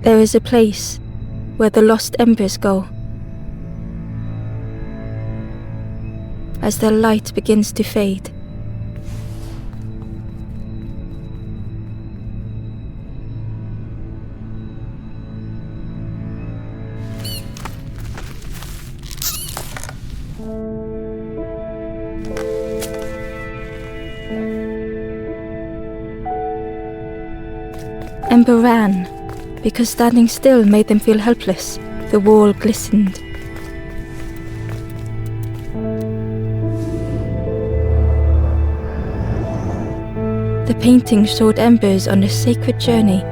There is a place where the lost embers go. As their light begins to fade, Ember ran, because standing still made them feel helpless. The wall glistened. The painting showed embers on a sacred journey.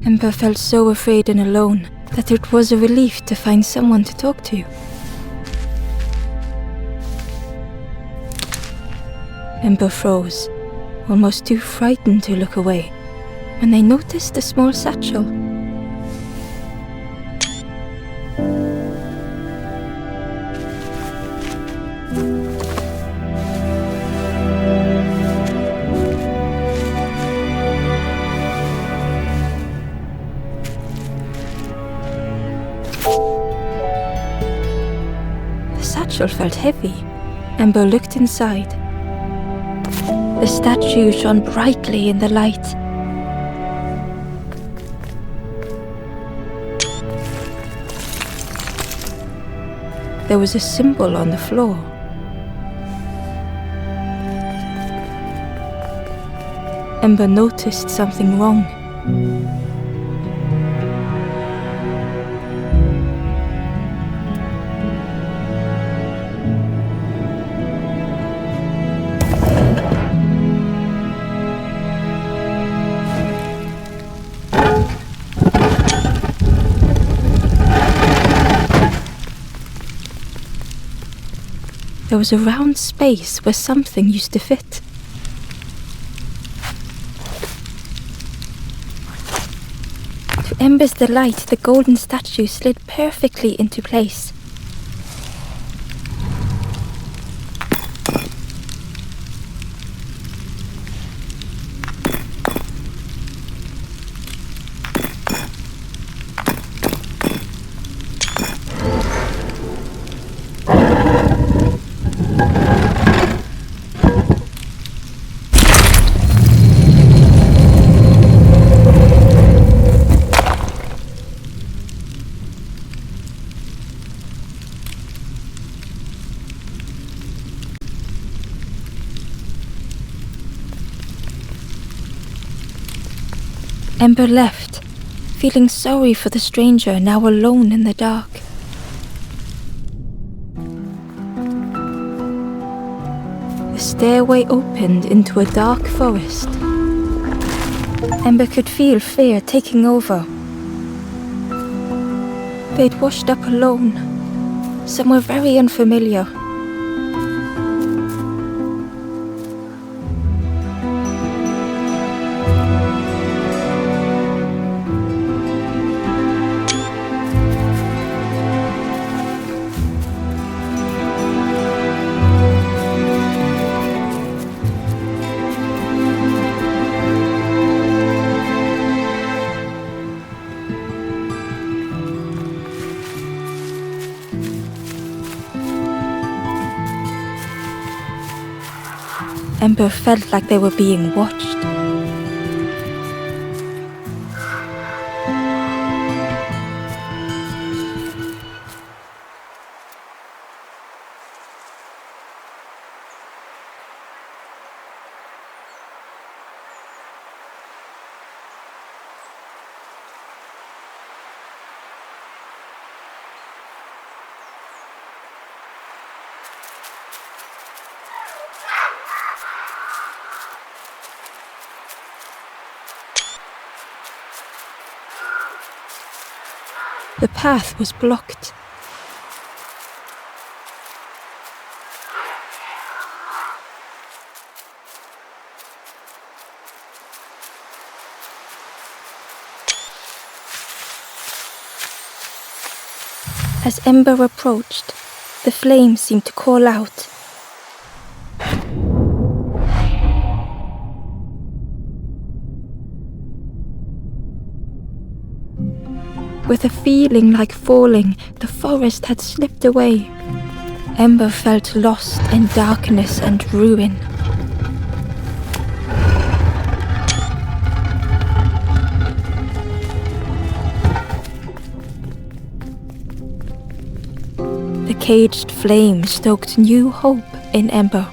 Ember felt so afraid and alone that it was a relief to find someone to talk to. Ember froze, almost too frightened to look away, when they noticed a small satchel. The satchel felt heavy. Ember looked inside. The statue shone brightly in the light. There was a symbol on the floor. Ember noticed something wrong. There was a round space where something used to fit. To Ember's delight, the golden statue slid perfectly into place. Ember left, feeling sorry for the stranger now alone in the dark. The stairway opened into a dark forest. Ember could feel fear taking over. They'd washed up alone, somewhere very unfamiliar. Ember felt like they were being watched. The path was blocked. As Ember approached, the flames seemed to call out. With a feeling like falling, the forest had slipped away. Ember felt lost in darkness and ruin. The caged flame stoked new hope in Ember.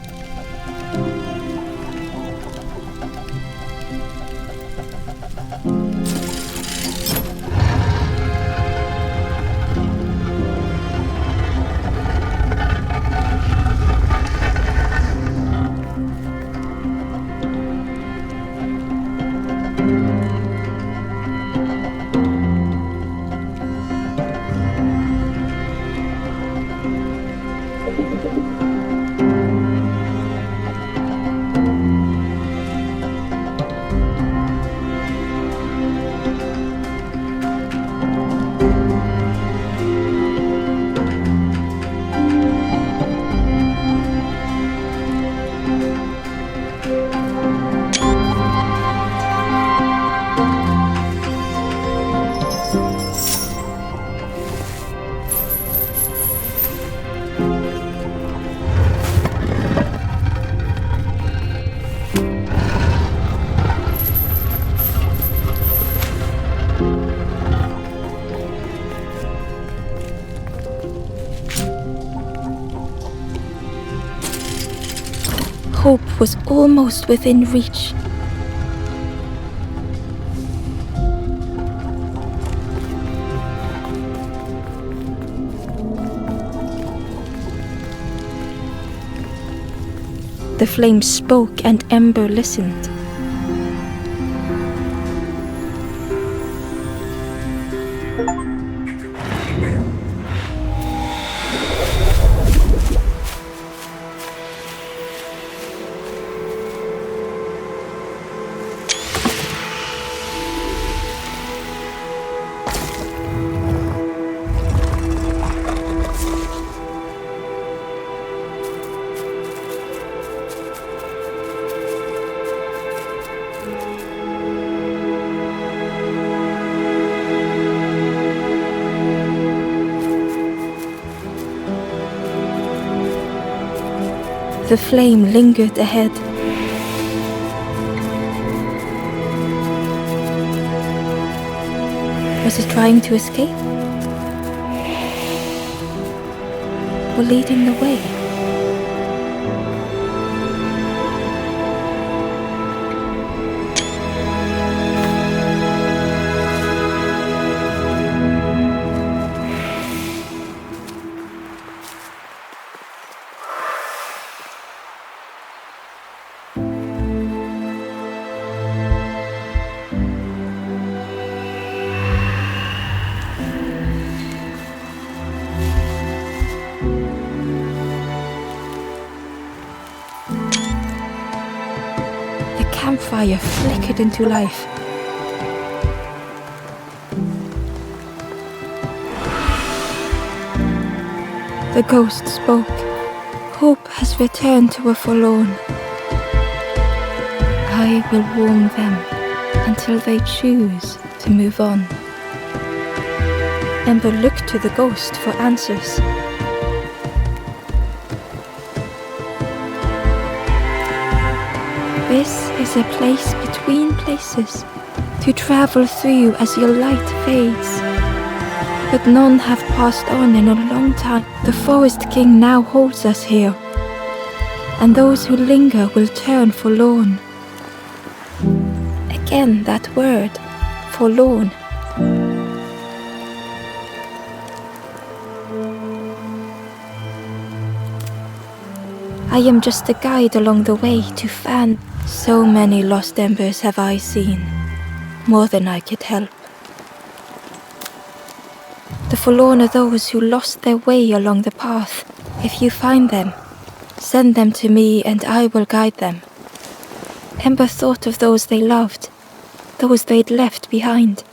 Hope was almost within reach. The flame spoke and Ember listened. The flame lingered ahead. Was it trying to escape? Or leading the way? campfire flickered into life. The ghost spoke. Hope has returned to a forlorn. I will warm them until they choose to move on. Ember looked to the ghost for answers. This is a place between places to travel through as your light fades. But none have passed on in a long time. The Forest King now holds us here, and those who linger will turn forlorn. Again that word, forlorn. I am just a guide along the way to fan. So many lost embers have I seen, more than I could help. The forlorn are those who lost their way along the path. If you find them, send them to me and I will guide them. Ember thought of those they loved, those they'd left behind.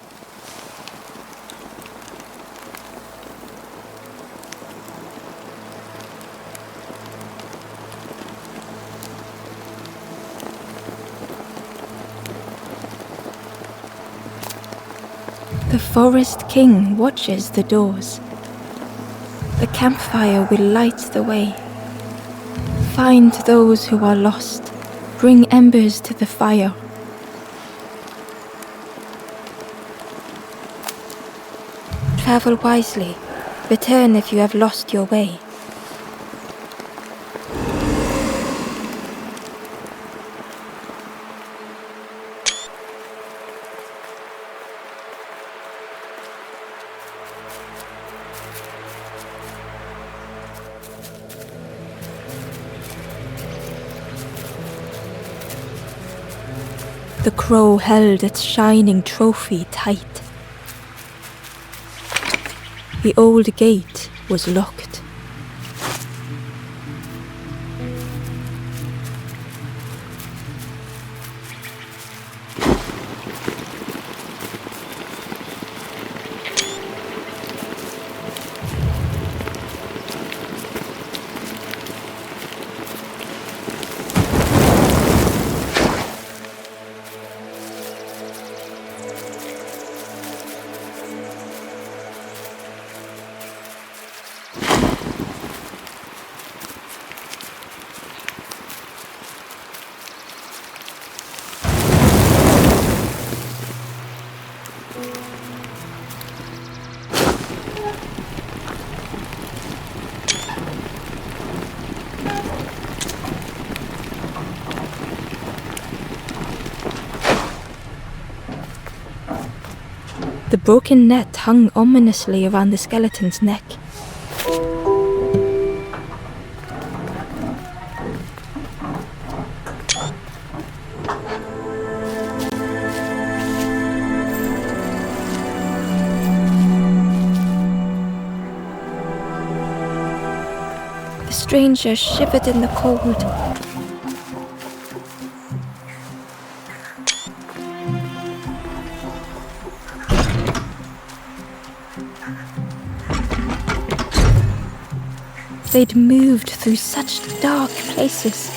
The Forest King watches the doors. The campfire will light the way. Find those who are lost. Bring embers to the fire. Travel wisely. Return if you have lost your way. The crow held its shining trophy tight. The old gate was locked. The broken net hung ominously around the skeleton's neck. The stranger shivered in the cold. They'd moved through such dark places.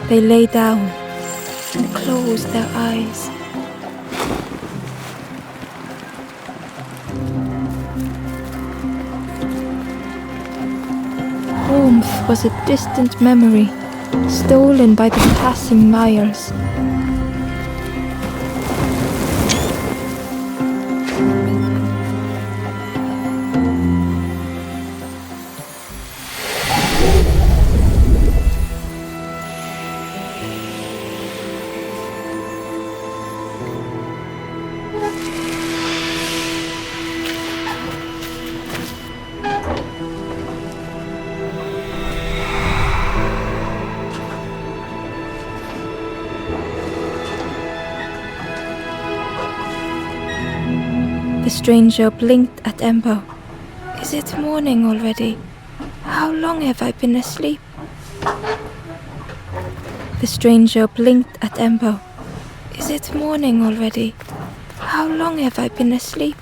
They lay down and closed their eyes. Warmth was a distant memory, stolen by the passing miles. The stranger blinked at Ember. Is it morning already? How long have I been asleep? The stranger blinked at Ember. Is it morning already? How long have I been asleep?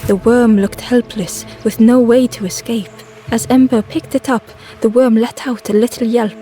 The worm looked helpless, with no way to escape. As Ember picked it up, the worm let out a little yelp.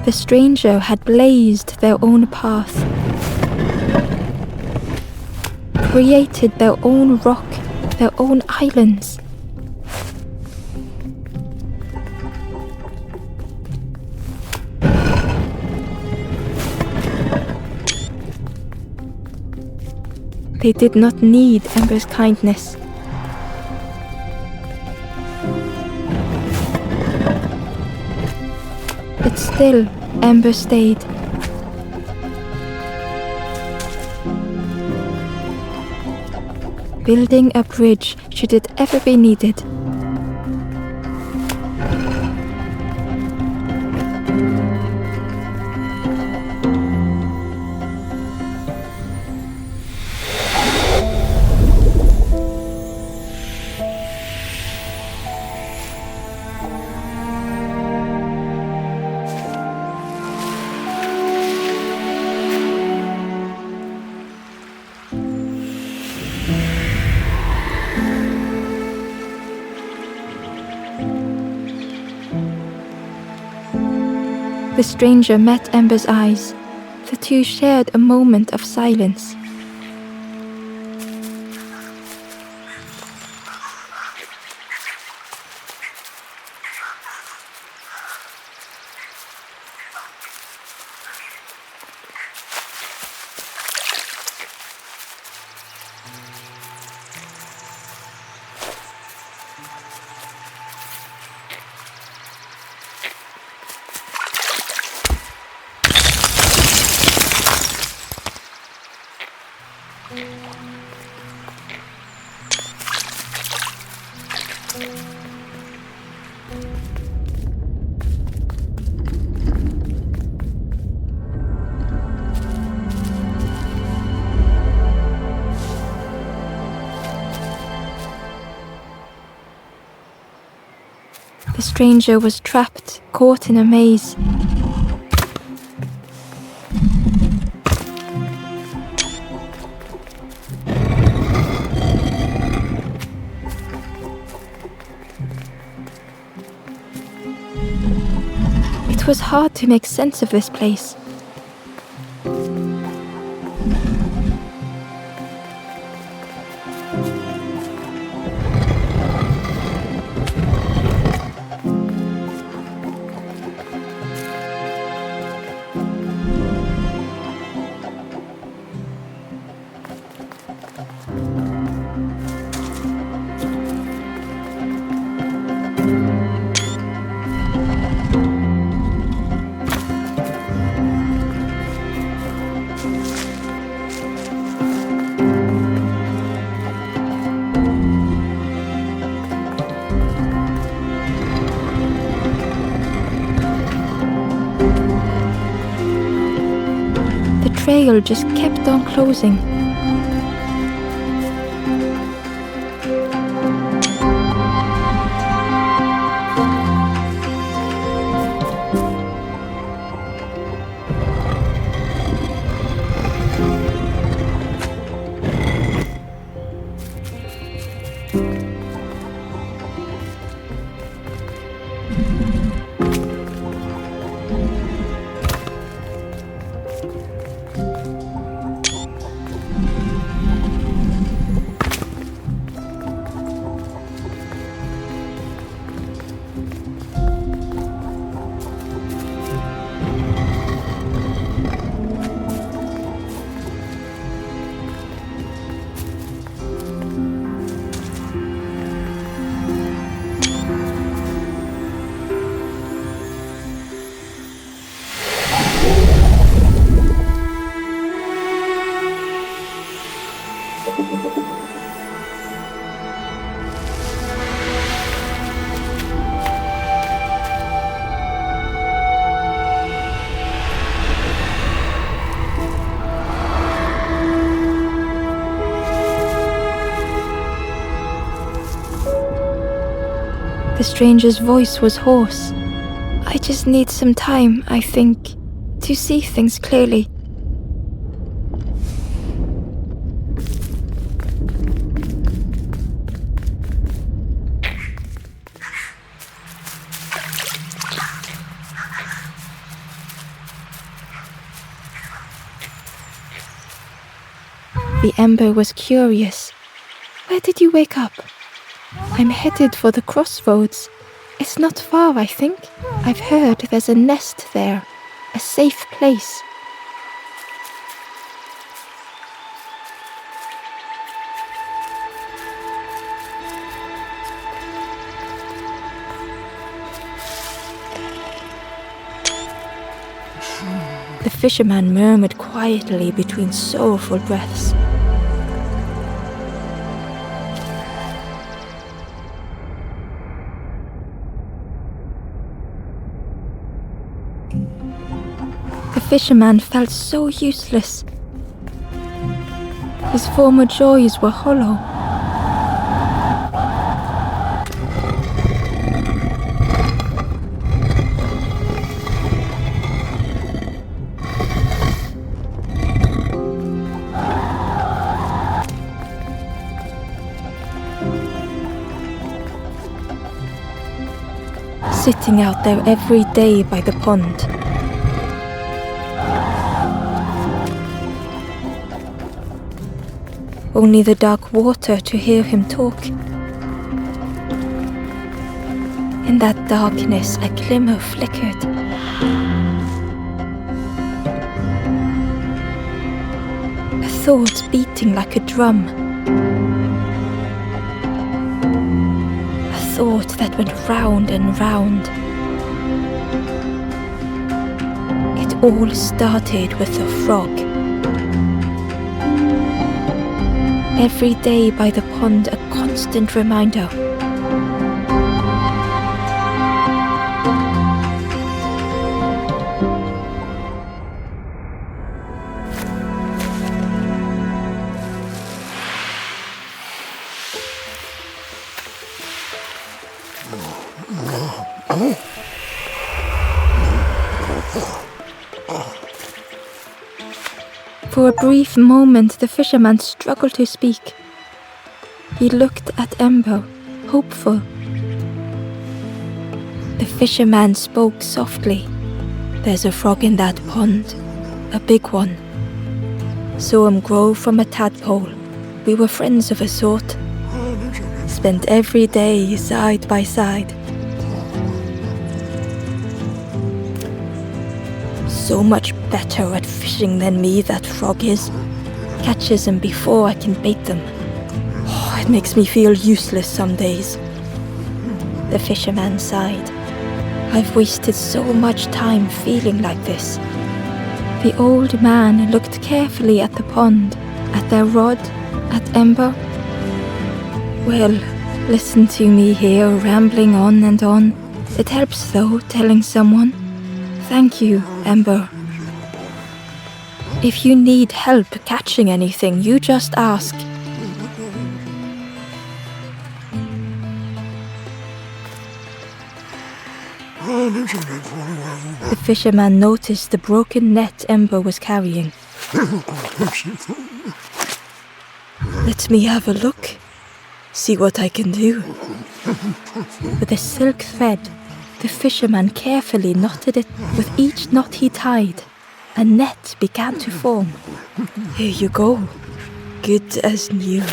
The stranger had blazed their own path, created their own rock, their own islands. They did not need Ember's kindness. But still, Ember stayed. Building a bridge should it ever be needed. The stranger met Ember's eyes. The two shared a moment of silence. The stranger was trapped, caught in a maze. It was hard to make sense of this place. The trail just kept on closing. The stranger's voice was hoarse. I just need some time, I think, to see things clearly. The Ember was curious. Where did you wake up? I'm headed for the crossroads. It's not far, I think. I've heard there's a nest there, a safe place. The fisherman murmured quietly between soulful breaths. The fisherman felt so useless. His former joys were hollow. Sitting out there every day by the pond, only the dark water to hear him talk. In that darkness, a glimmer flickered. A thought beating like a drum. A thought that went round and round. It all started with a frog. Every day by the pond, a constant reminder. For a brief moment, the fisherman struggled to speak. He looked at Ember, hopeful. The fisherman spoke softly. "There's a frog in that pond, a big one. Saw him grow from a tadpole. We were friends of a sort. Spent every day side by side. So much better at fishing than me, that frog is. Catches them before I can bait them. Oh, it makes me feel useless some days." The fisherman sighed. "I've wasted so much time feeling like this." The old man looked carefully at the pond, at their rod, at Ember. "Well, listen to me here, rambling on and on. It helps though, telling someone. Thank you, Ember. If you need help catching anything, you just ask." The fisherman noticed the broken net Ember was carrying. "Let me have a look. See what I can do." With a silk thread, the fisherman carefully knotted it. With each knot he tied, a net began to form. "Here you go. Good as new."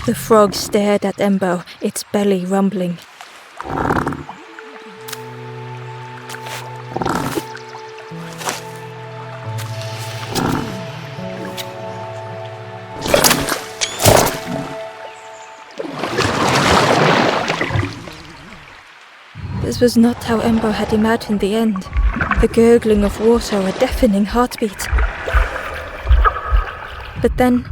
The frog stared at Ember, its belly rumbling. This was not how Ember had imagined the end. The gurgling of water, a deafening heartbeat. But then,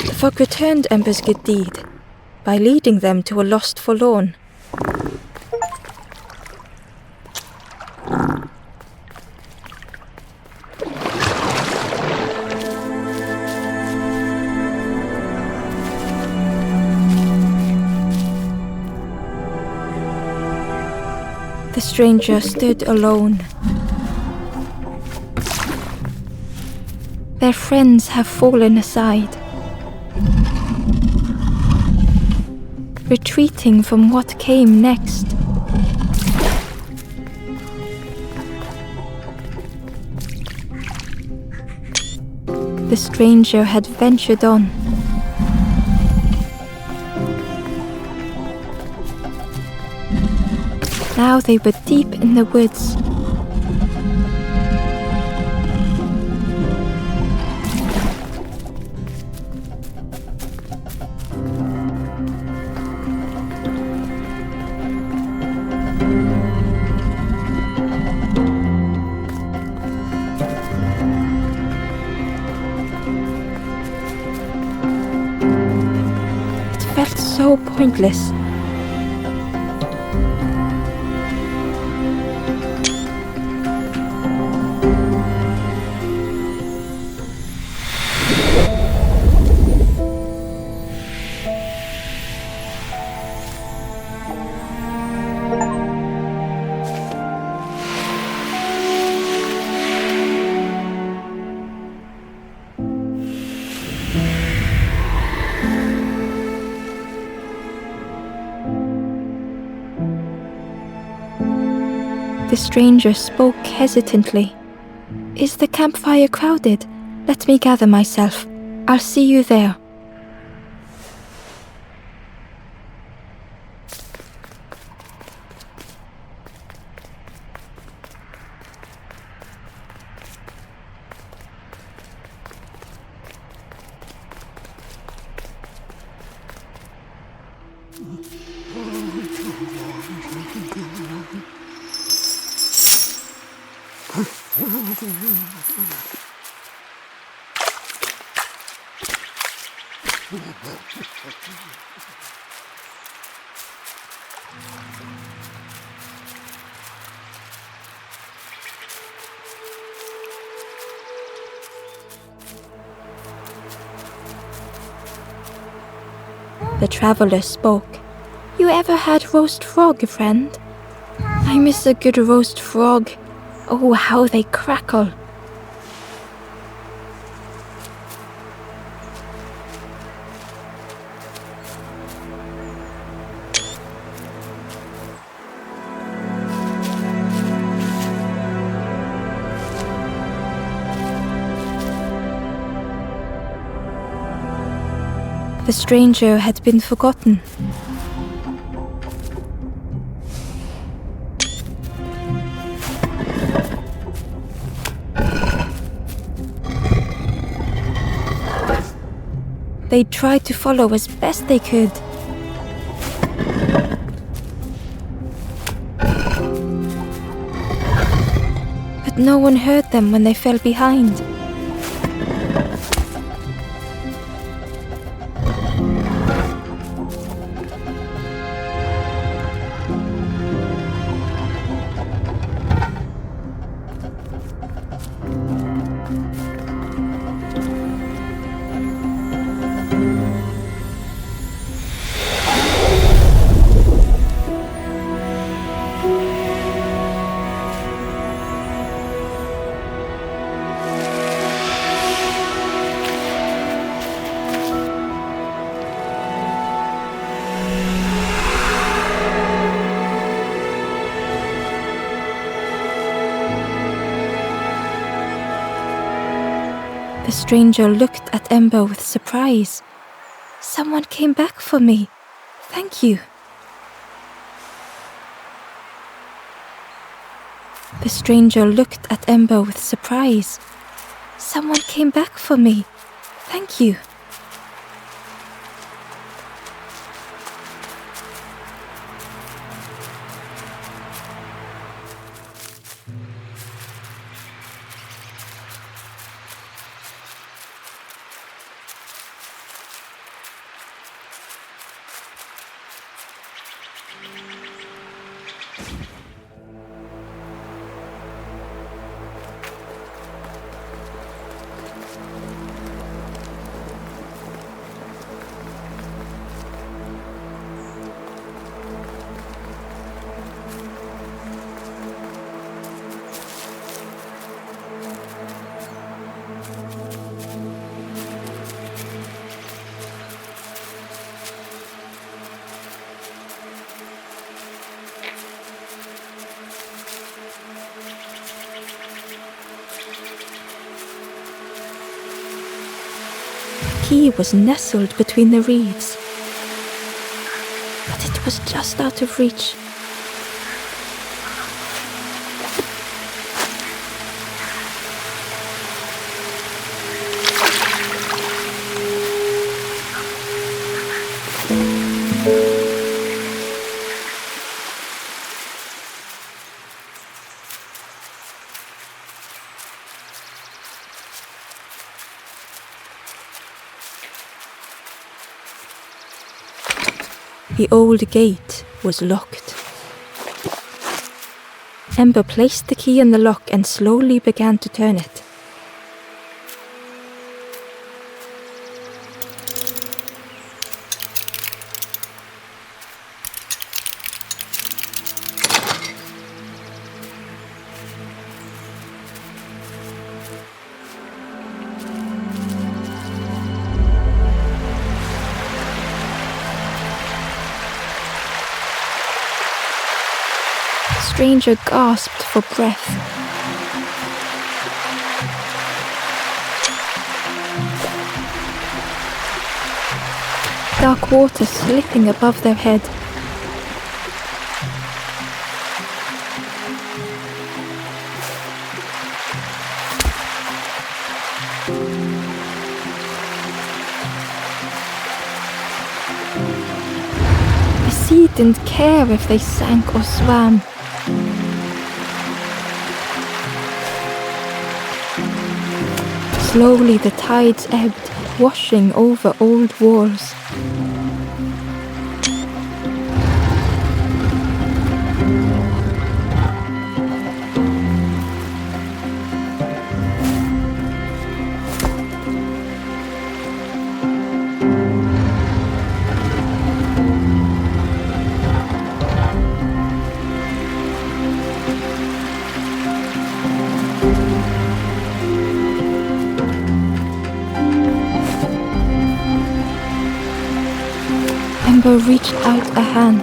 the frog returned Ember's good deed by leading them to a lost forlorn. The stranger stood alone. Their friends have fallen aside, retreating from what came next. The stranger had ventured on. Now they were deep in the woods. pointless. The stranger spoke hesitantly. "Is the campfire crowded? Let me gather myself. I'll see you there." The traveler spoke. "You ever had roast frog, friend? I miss a good roast frog. Oh, how they crackle." The stranger had been forgotten. They tried to follow as best they could. But no one heard them when they fell behind. The stranger looked at Ember with surprise. "Someone came back for me. Thank you." The stranger looked at Ember with surprise. "Someone came back for me. Thank you." The key was nestled between the reeds, but it was just out of reach. The old gate was locked. Ember placed the key in the lock and slowly began to turn it. The stranger gasped for breath. Dark water slipping above their head. The sea didn't care if they sank or swam. Slowly the tides ebbed, washing over old walls. Ember reached out a hand.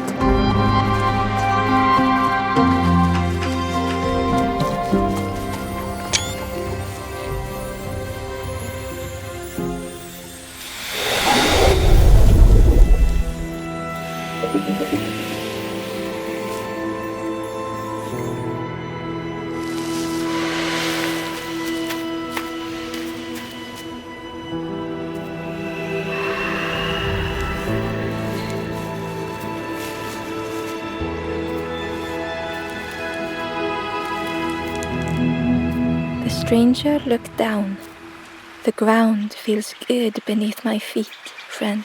The stranger looked down. The ground feels good beneath my feet, friend.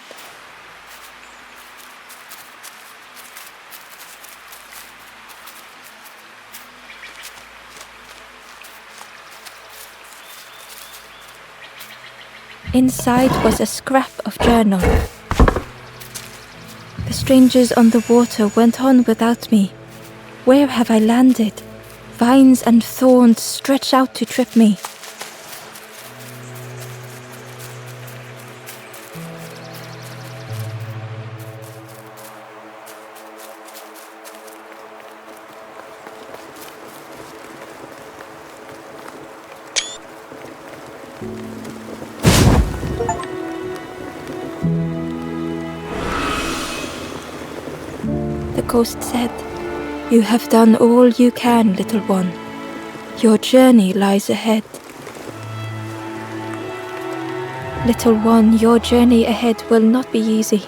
Inside was a scrap of journal. The strangers on the water went on without me. Where have I landed? Vines and thorns stretch out to trip me. The ghost said, "You have done all you can, little one. Your journey lies ahead." Little one, your journey ahead will not be easy.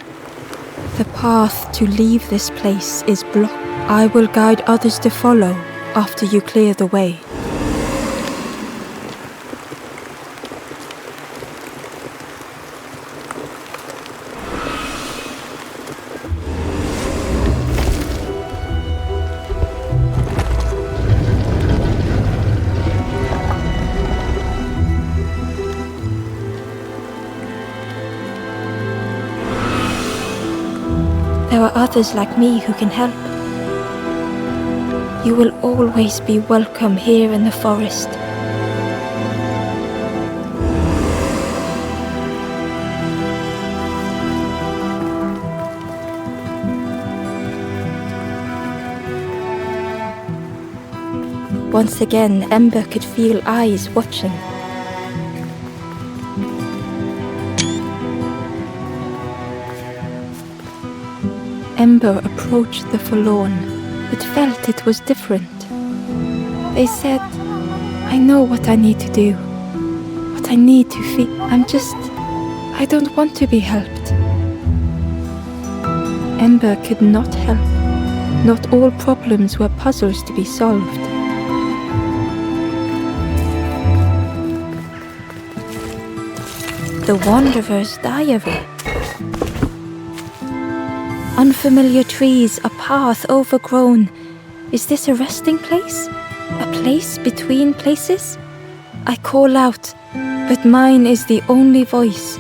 The path to leave this place is blocked. I will guide others to follow after you clear the way. There are others like me who can help. You will always be welcome here in the forest. Once again, Ember could feel eyes watching. Ember approached the forlorn, but felt it was different. They said, "I know what I need to do, what I need to feel. I don't want to be helped." Ember could not help. Not all problems were puzzles to be solved. The Wanderer's Diary. Unfamiliar trees, a path overgrown. Is this a resting place? A place between places? I call out, but mine is the only voice.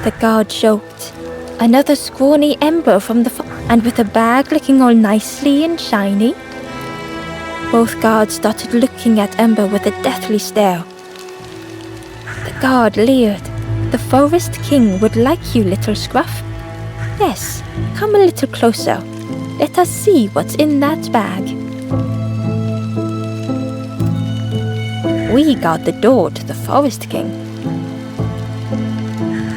The guard joked. Another scrawny ember from the and with a bag looking all nicely and shiny. Both guards started looking at Ember with a deathly stare. The guard leered. The Forest King would like you, little scruff. Yes, come a little closer. Let us see what's in that bag. We guard the door to the Forest King.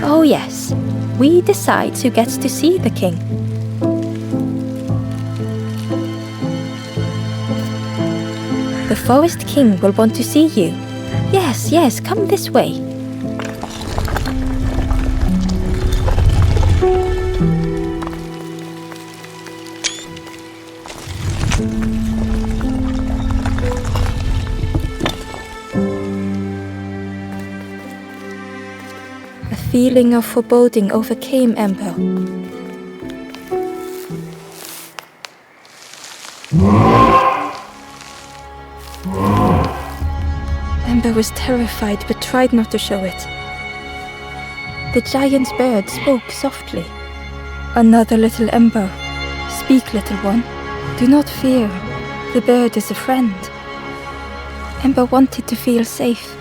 Oh yes, we decide who gets to see the king. The Forest King will want to see you. Yes, come this way. A feeling of foreboding overcame Ember. Ember was terrified but tried not to show it. The giant bird spoke softly. Another little Ember. Speak, little one. Do not fear. The bird is a friend. Ember wanted to feel safe.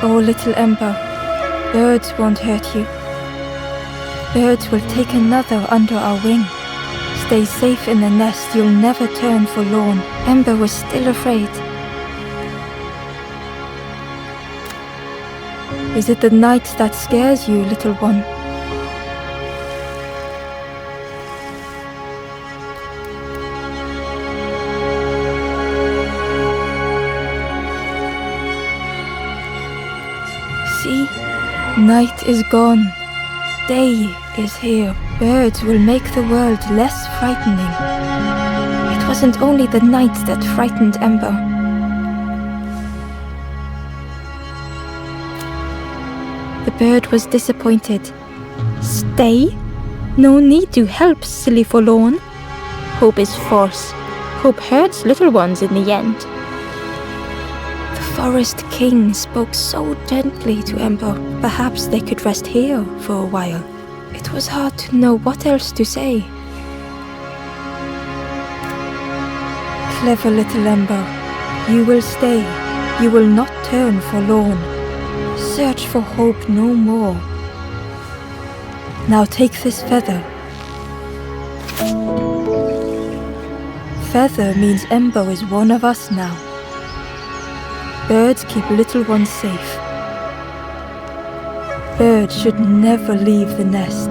Oh, little Ember, birds won't hurt you. Birds will take another under our wing. Stay safe in the nest, you'll never turn forlorn. Ember was still afraid. Is it the night that scares you, little one? See, night is gone. Day is here. Birds will make the world less frightening. It wasn't only the night that frightened Ember. The bird was disappointed. Stay? No need to help, silly forlorn. Hope is false. Hope hurts little ones in the end. The Forest King spoke so gently to Ember. Perhaps they could rest here for a while. It was hard to know what else to say. Clever little Ember, you will stay. You will not turn forlorn. Search for hope no more. Now take this feather. Feather means Ember is one of us now. Birds keep little ones safe. Birds should never leave the nest.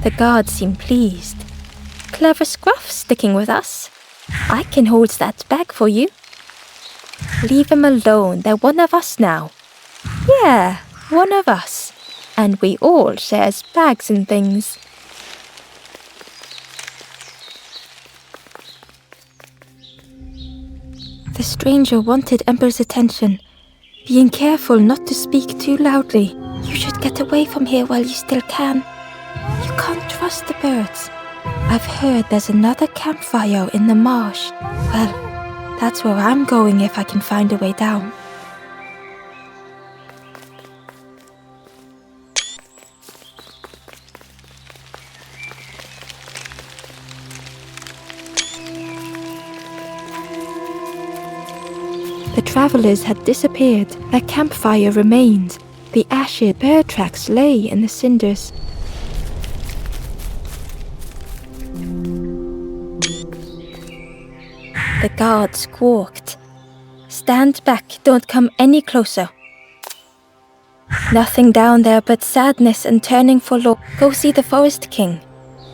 The guard seemed pleased. Clever Scruff sticking with us. I can hold that bag for you. Leave them alone, they're one of us now. Yeah, one of us. And we all shares bags and things. The stranger wanted Ember's attention, being careful not to speak too loudly. You should get away from here while you still can. You can't trust the birds. I've heard there's another campfire in the marsh. Well, that's where I'm going if I can find a way down. The travelers had disappeared. Their campfire remained. The ashes bird tracks lay in the cinders. The guard squawked. "Stand back, don't come any closer." "Nothing down there but sadness and turning for law. Go see the Forest King.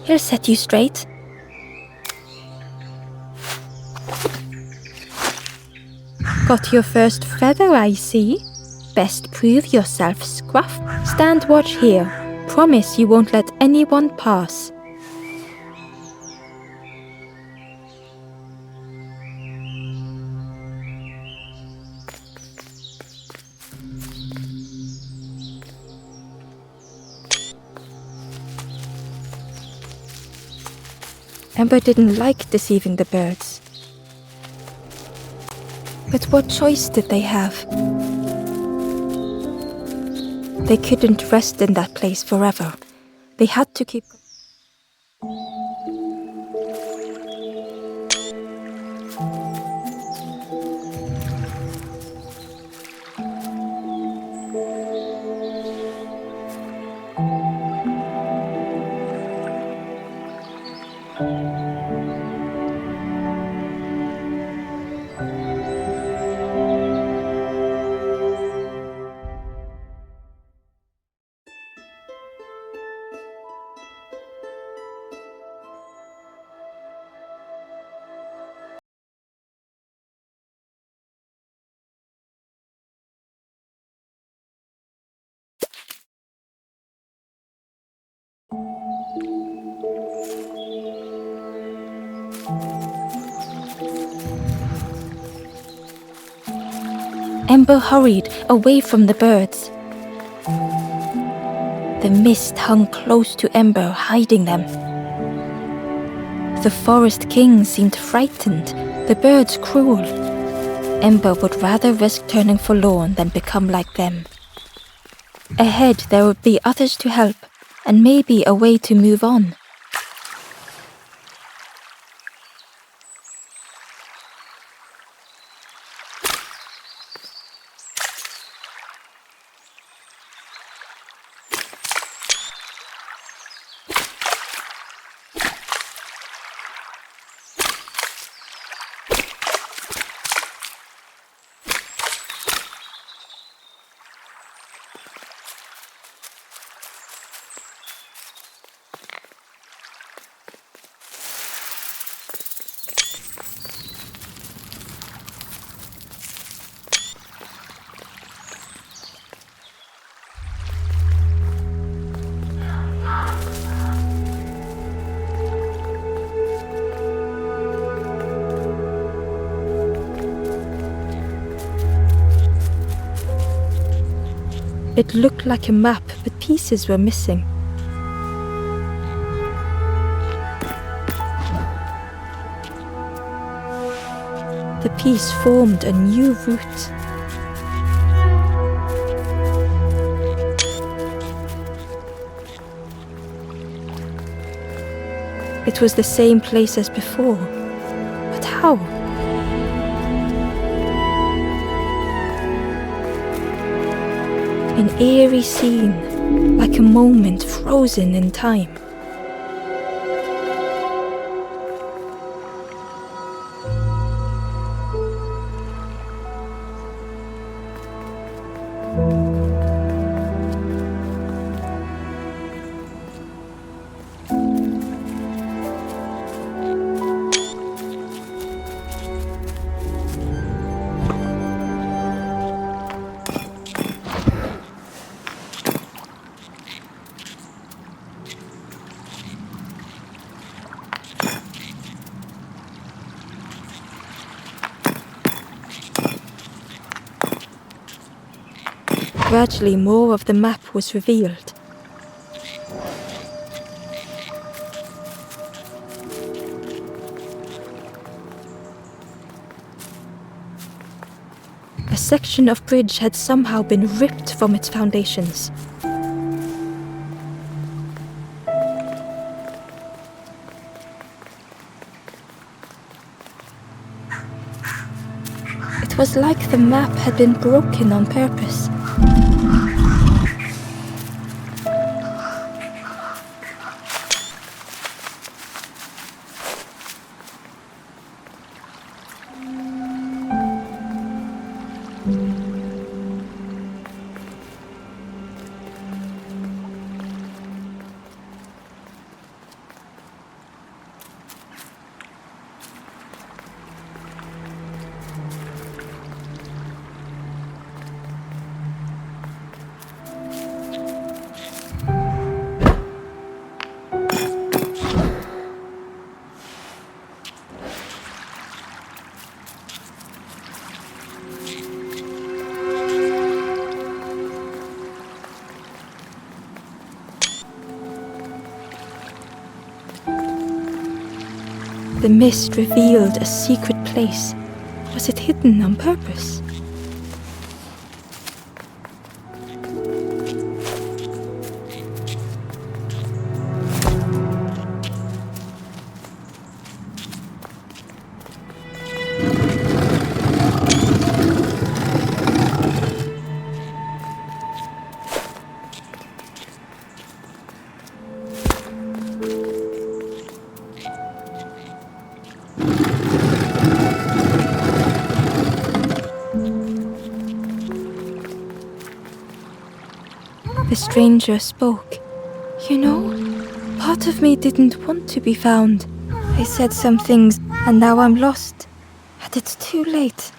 He'll set you straight." "Got your first feather, I see. Best prove yourself, Scruff. Stand watch here. Promise you won't let anyone pass." Ember didn't like deceiving the birds. But what choice did they have? They couldn't rest in that place forever. They had to keep... Ember hurried away from the birds. The mist hung close to Ember, hiding them. The Forest King seemed frightened, the birds cruel. Ember would rather risk turning forlorn than become like them. Ahead there would be others to help, and maybe a way to move on. It looked like a map, but pieces were missing. The piece formed a new route. It was the same place as before, but how? An eerie scene, like a moment frozen in time. Gradually, more of the map was revealed. A section of bridge had somehow been ripped from its foundations. It It was like the map had been broken on purpose. The mist revealed a secret place. Was it hidden on purpose? The stranger spoke. You know, part of me didn't want to be found. I said some things, and now I'm lost. And it's too late.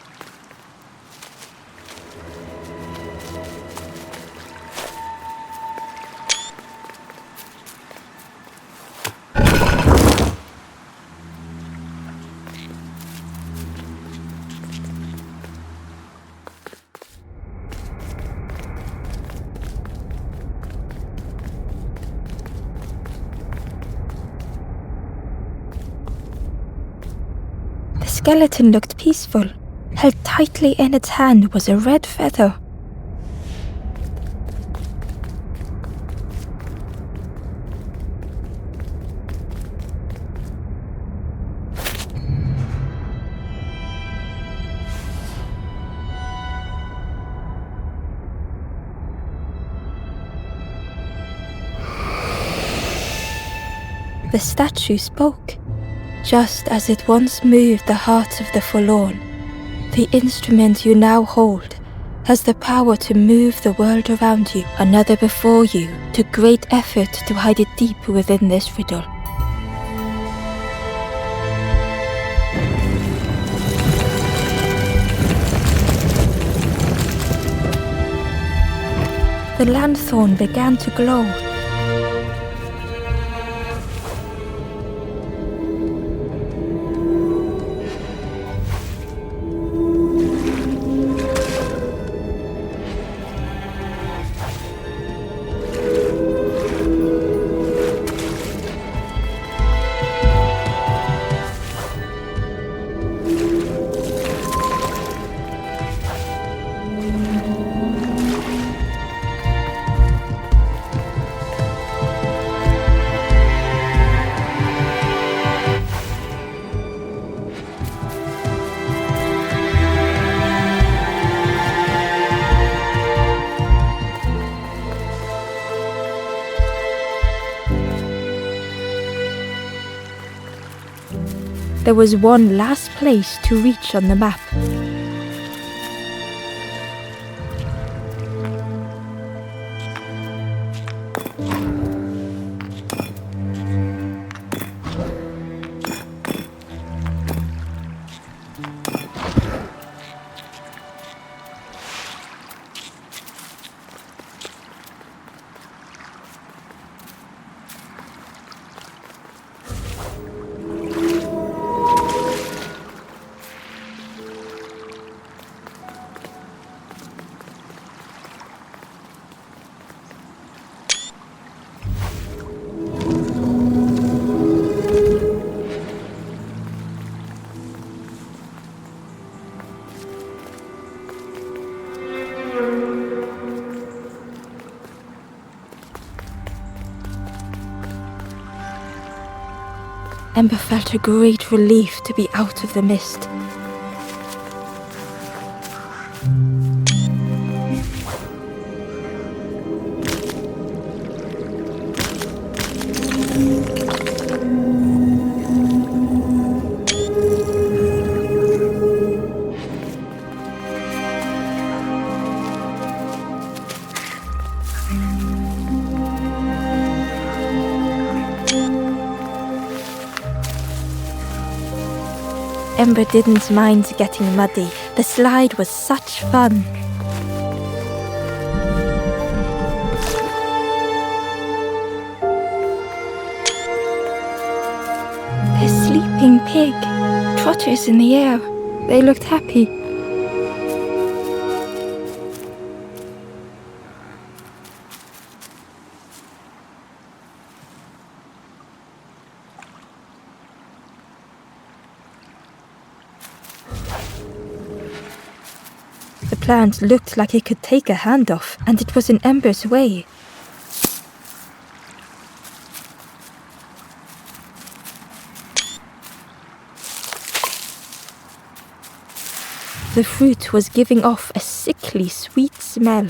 The skeleton looked peaceful. Held tightly in its hand was a red feather. The statue spoke. Just as it once moved the hearts of the forlorn, the instrument you now hold has the power to move the world around you, another before you, to great effort to hide it deep within this riddle. The lanthorn began to glow. There was one last place to reach on the map. Ember felt a great relief to be out of the mist. Ember didn't mind getting muddy. The slide was such fun. The sleeping pig, trotters in the air. They looked happy. The plant looked like it could take a hand off, and it was in Ember's way. The fruit was giving off a sickly sweet smell.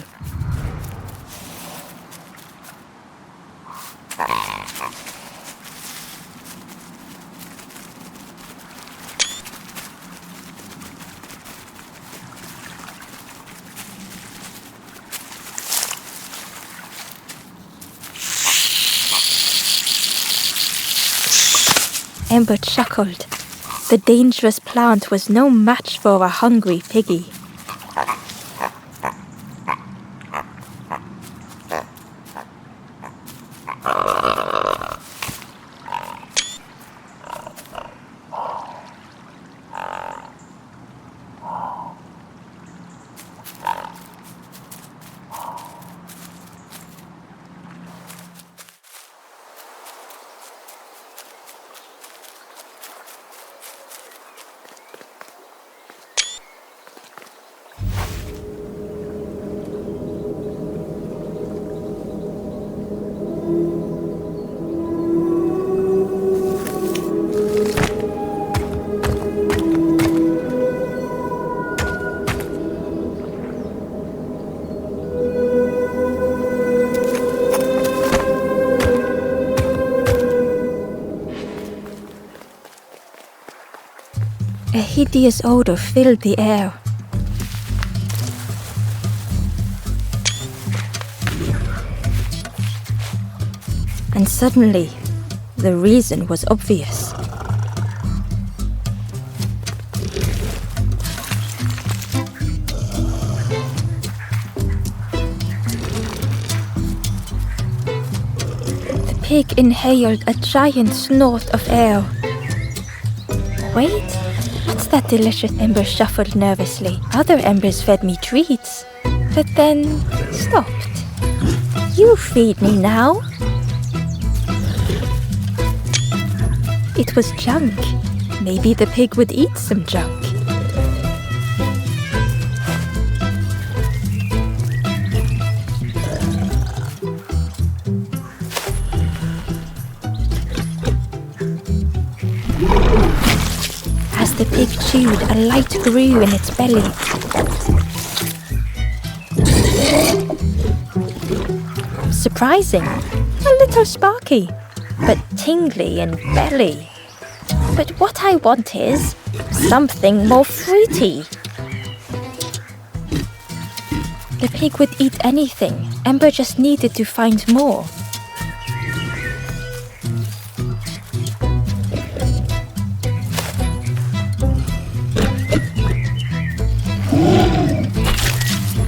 Ember chuckled. The dangerous plant was no match for a hungry piggy. A hideous odor filled the air. And suddenly, the reason was obvious. The pig inhaled a giant snort of air. Wait, what's that delicious? Ember shuffled nervously. Other embers fed me treats, but then stopped. You feed me now. It was junk. Maybe the pig would eat some junk. As the pig chewed, a light grew in its belly. Surprising, a little sparky, but tingly in belly. But what I want is something more fruity. The pig would eat anything. Ember just needed to find more.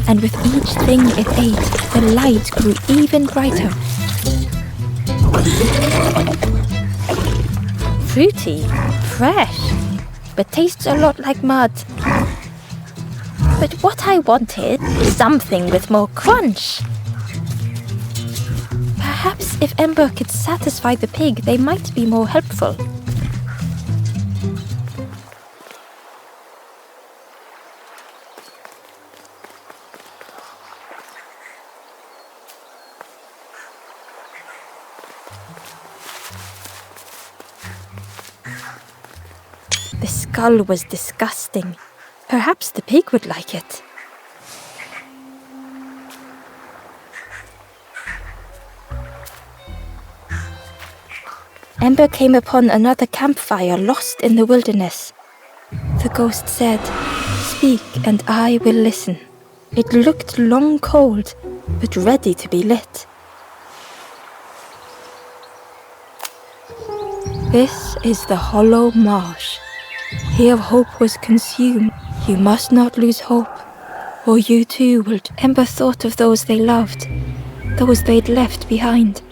And with each thing it ate, the light grew even brighter. Fruity, fresh, but tastes a lot like mud. But what I wanted, something with more crunch. Perhaps if Ember could satisfy the pig, they might be more helpful. The skull was disgusting. Perhaps the pig would like it. Ember came upon another campfire lost in the wilderness. The ghost said, "Speak and I will listen." It looked long cold, but ready to be lit. This is the hollow marsh. Here hope was consumed. You must not lose hope, or you too will. Ember thought of those they loved, those they'd left behind.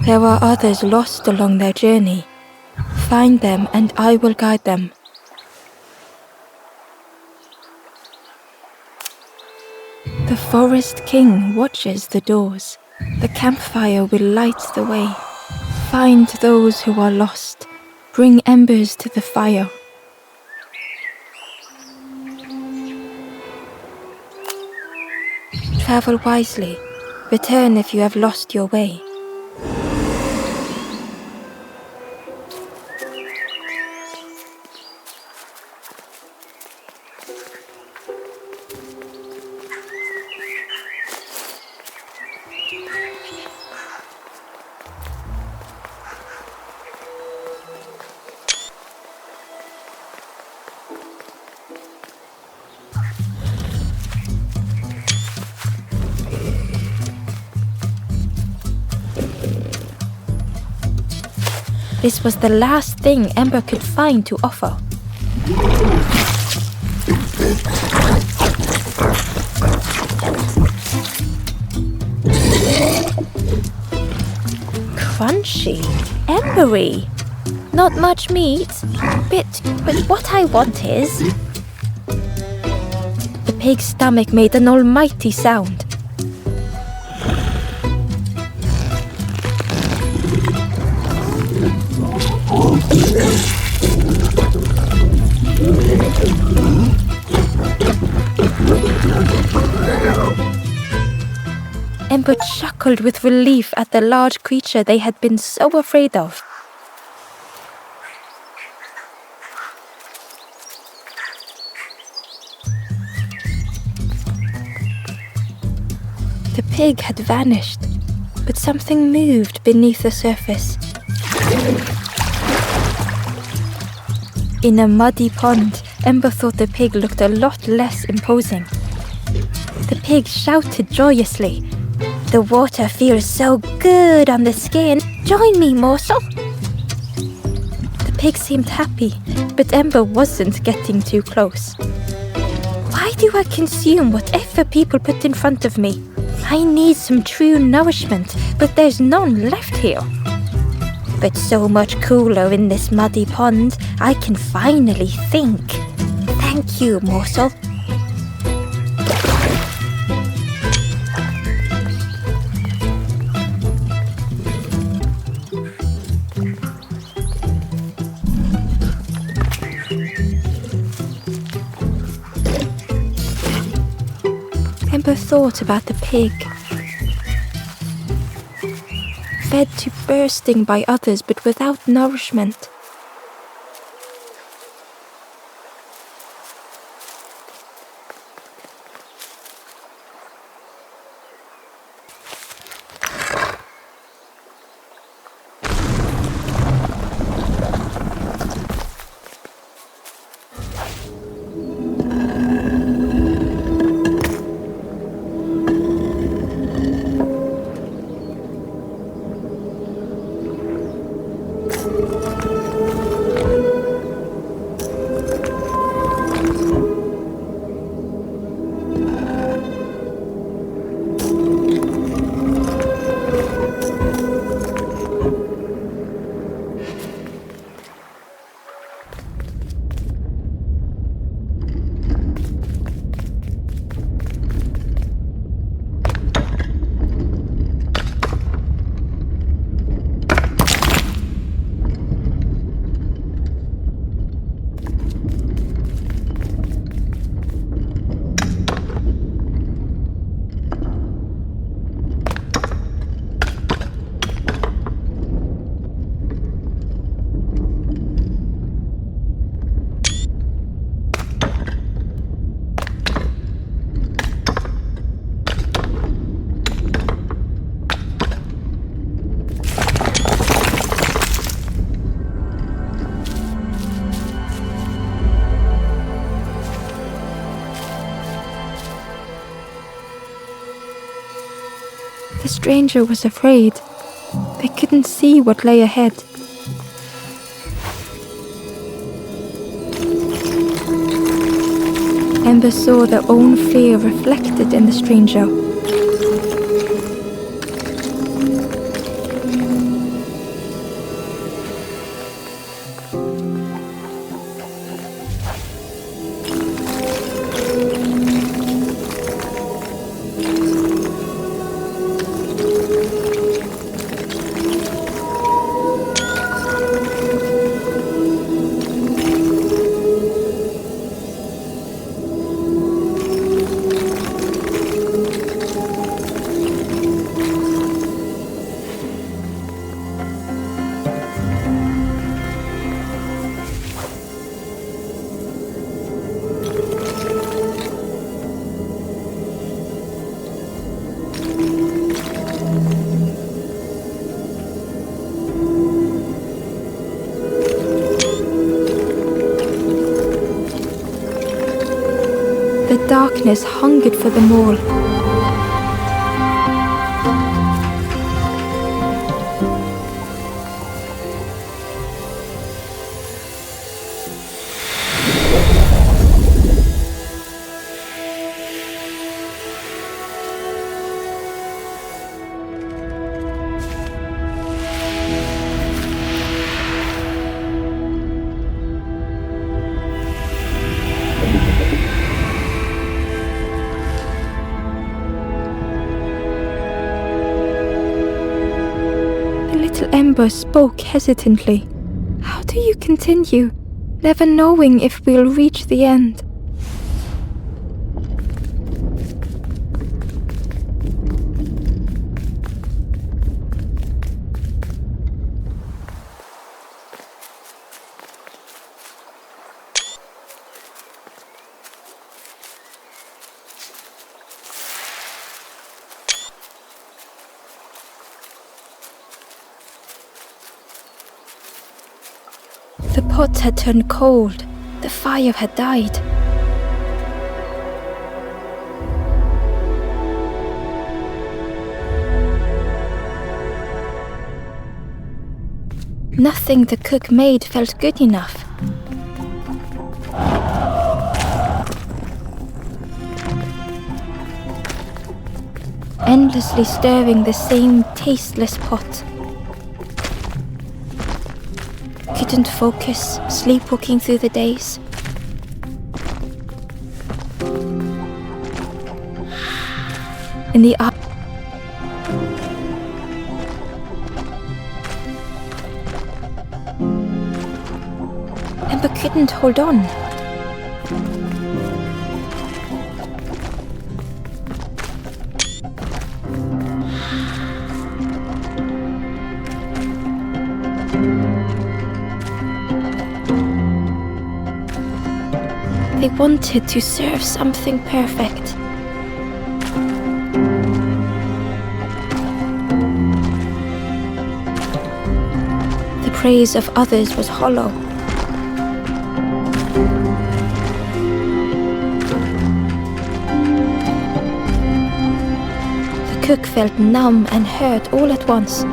There are others lost along their journey. Find them and I will guide them. The Forest King watches the doors. The campfire will light the way. Find those who are lost. Bring embers to the fire. Travel wisely. Return if you have lost your way. This was the last thing Ember could find to offer. Crunchy, embery. Not much meat, but what I want is... The pig's stomach made an almighty sound. Ember chuckled with relief at the large creature they had been so afraid of. The pig had vanished, but something moved beneath the surface. In a muddy pond, Ember thought the pig looked a lot less imposing. The pig shouted joyously. The water feels so good on the skin. Join me, morsel. The pig seemed happy, but Ember wasn't getting too close. Why do I consume whatever people put in front of me? I need some true nourishment, but there's none left here. But so much cooler in this muddy pond, I can finally think. Thank you, morsel. Ember thought about the pig. Fed to bursting by others, but without nourishment. stranger was afraid. They couldn't see what lay ahead. Ember saw their own fear reflected in the stranger. The darkness hungered for them all. Ember spoke hesitantly. How do you continue, never knowing if we'll reach the end? The pot had turned cold. The fire had died. Nothing the cook made felt good enough. Endlessly stirring the same tasteless pot. Couldn't focus, sleepwalking through the days. In the eye, Ember couldn't hold on. They wanted to serve something perfect. The praise of others was hollow. The cook felt numb and hurt all at once.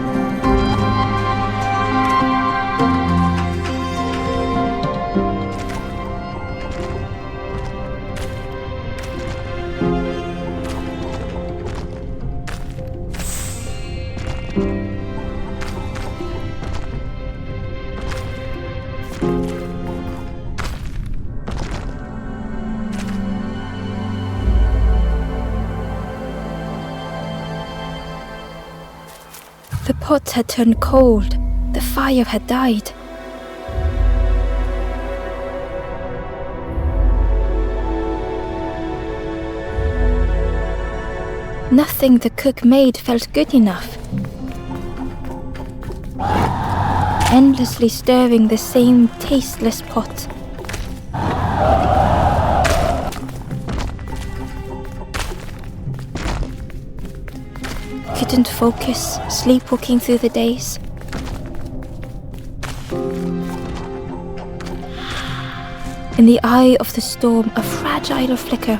The pot had turned cold. The fire had died. Nothing the cook made felt good enough. Endlessly stirring the same tasteless pot. Couldn't focus, sleepwalking through the days. In the eye of the storm, a fragile flicker.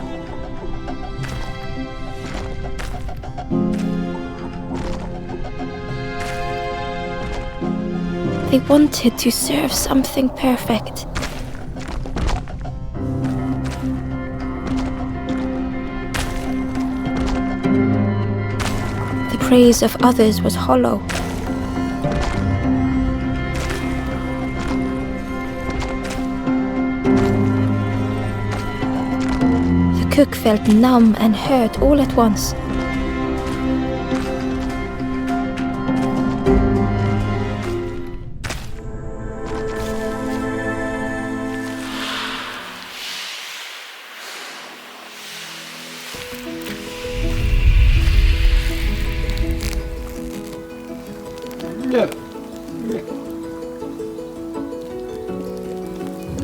They wanted to serve something perfect. The praise of others was hollow. The cook felt numb and hurt all at once.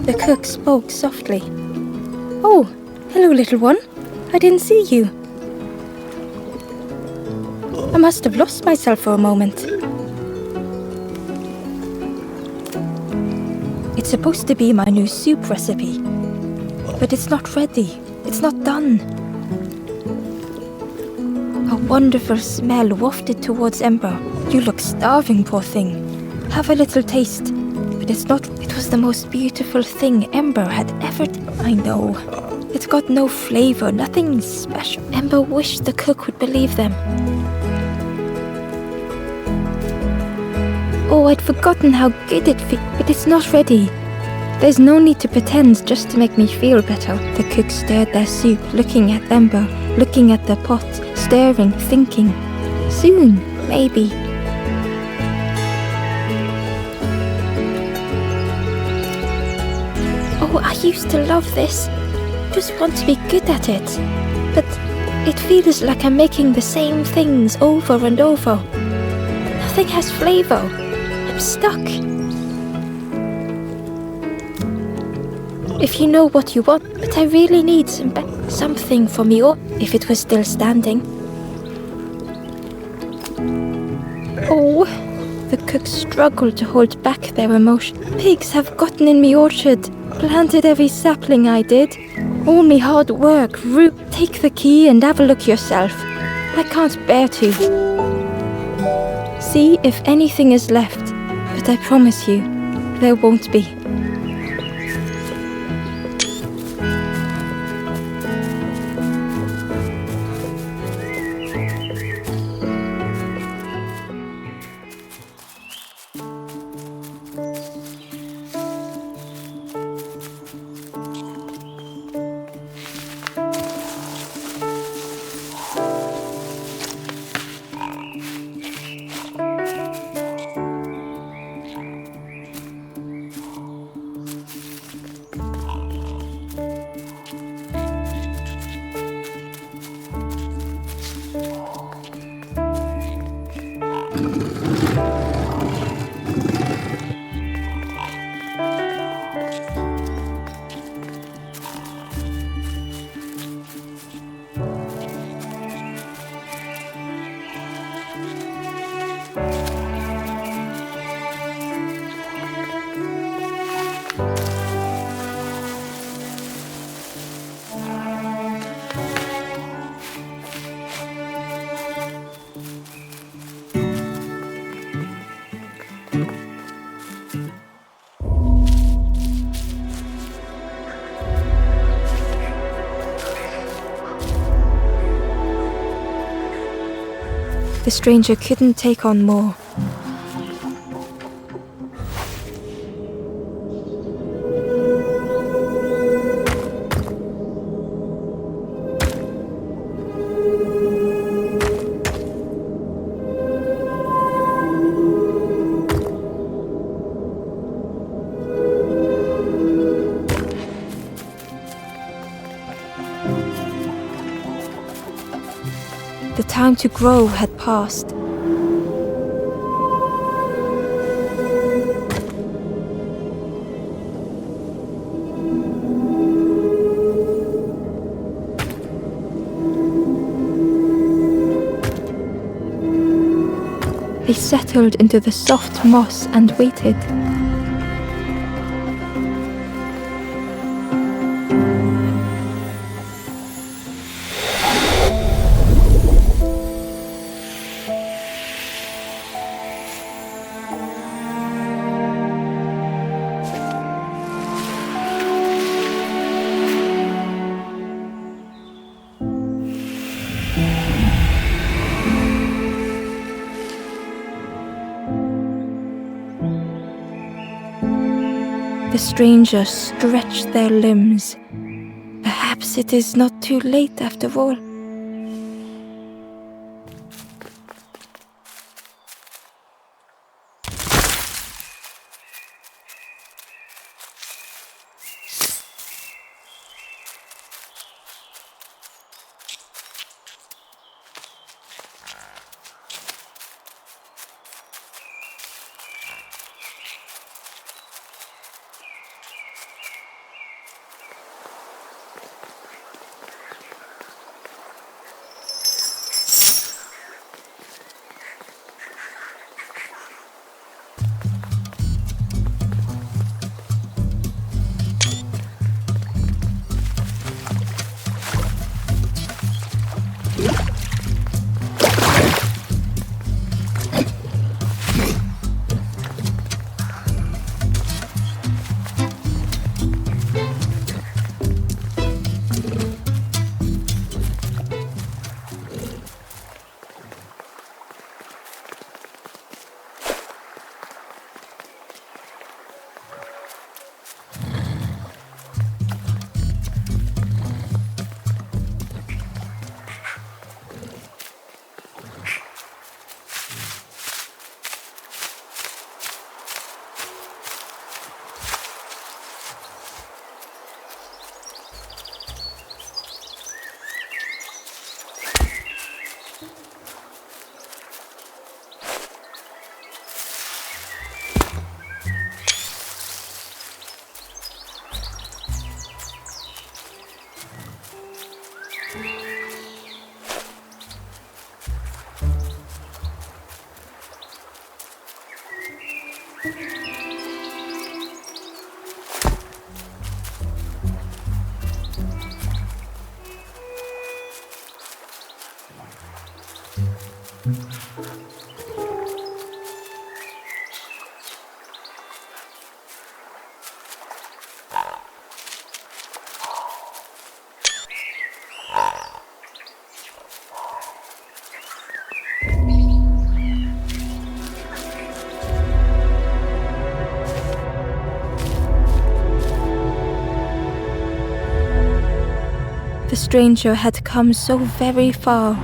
The cook spoke softly. "Oh, hello, little one. I didn't see you. I must have lost myself for a moment." "It's supposed to be my new soup recipe, but it's not ready. It's not done." A wonderful smell wafted towards Ember. "You look starving, poor thing. Have a little taste." But it's not. It was the most beautiful thing Ember had ever. I know. It got no flavor, nothing special. Ember wished the cook would believe them. "Oh, I'd forgotten how good it feels, but it's not ready. There's no need to pretend just to make me feel better." The cook stirred their soup, looking at Ember, looking at the pot, staring, thinking. Soon, maybe. "Oh, I used to love this. Just want to be good at it. But it feels like I'm making the same things over and over. Nothing has flavor. I'm stuck." "If you know what you want, but I really need something from you," if it was still standing. "Oh," the cook struggled to hold back their emotion. "Pigs have gotten in me orchard, planted every sapling I did. All me hard work, take the key and have a look yourself. I can't bear to. See if anything is left, but I promise you, there won't be." The stranger couldn't take on more. The time to grow had passed. They settled into the soft moss and waited. The strangers stretched their limbs. Perhaps it is not too late after all. The stranger had come so very far.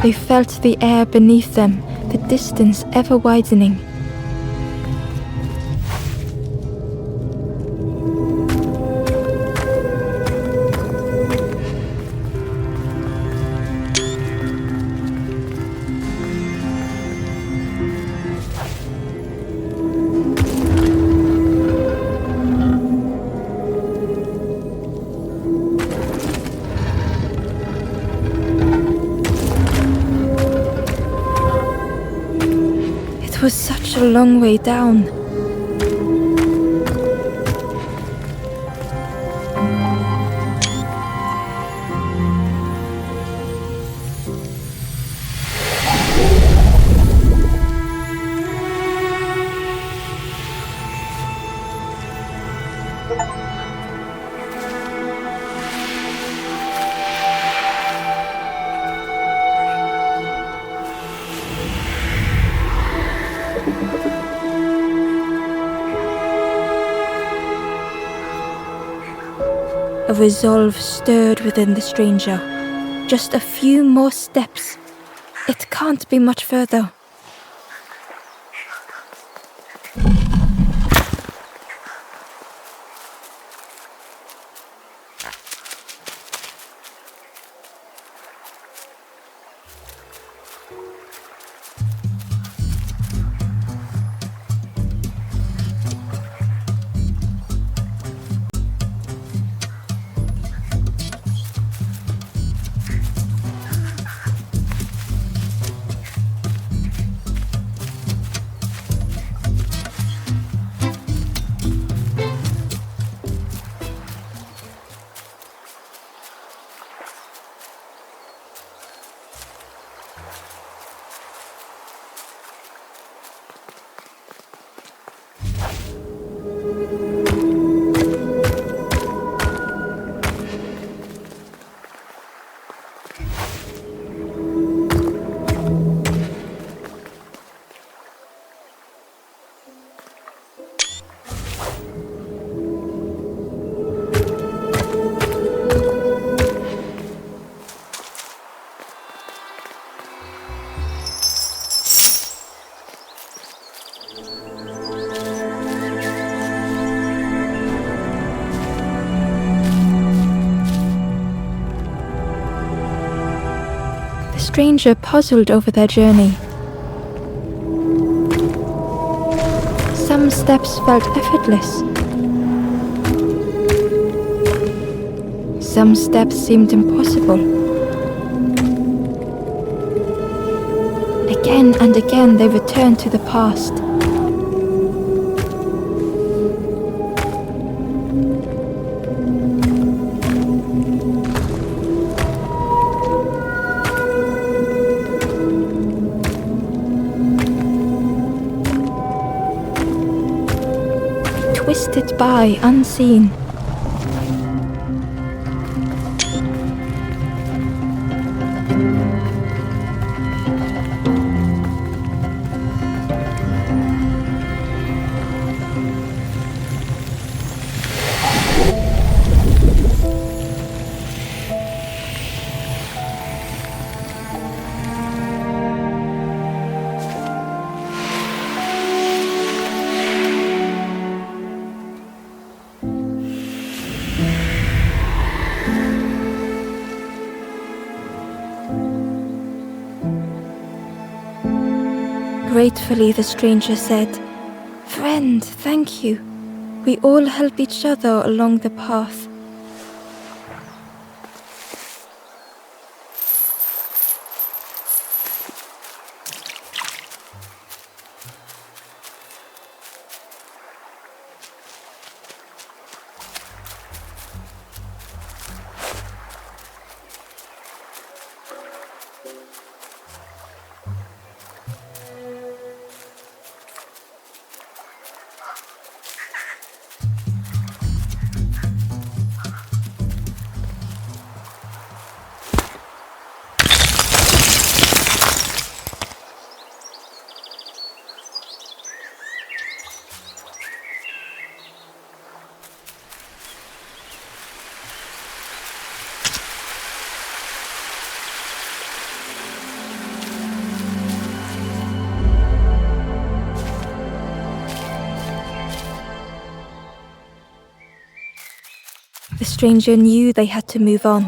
They felt the air beneath them, the distance ever widening. It was such a long way down. A resolve stirred within the stranger. Just a few more steps. It can't be much further. The stranger puzzled over their journey. Some steps felt effortless. Some steps seemed impossible. Again and again they returned to the past. Twisted by unseen. Gratefully, the stranger said, "Friend, thank you. We all help each other along the path." The stranger knew they had to move on.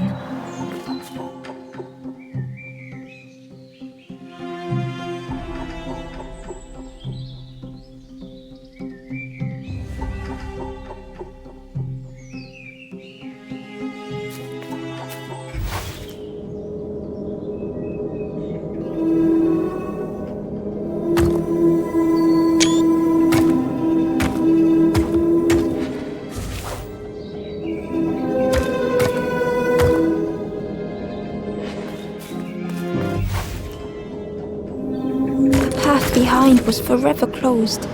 Behind was forever closed.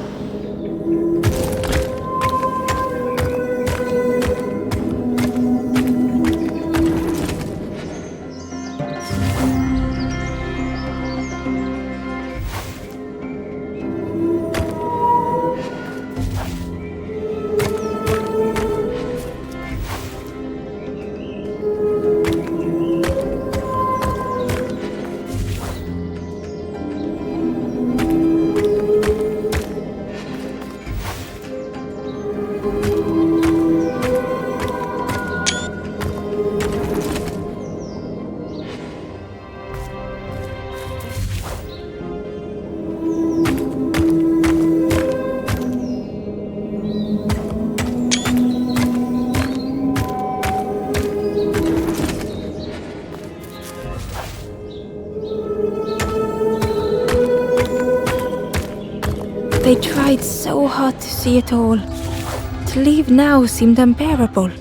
They tried so hard to see it all. To leave now seemed unbearable.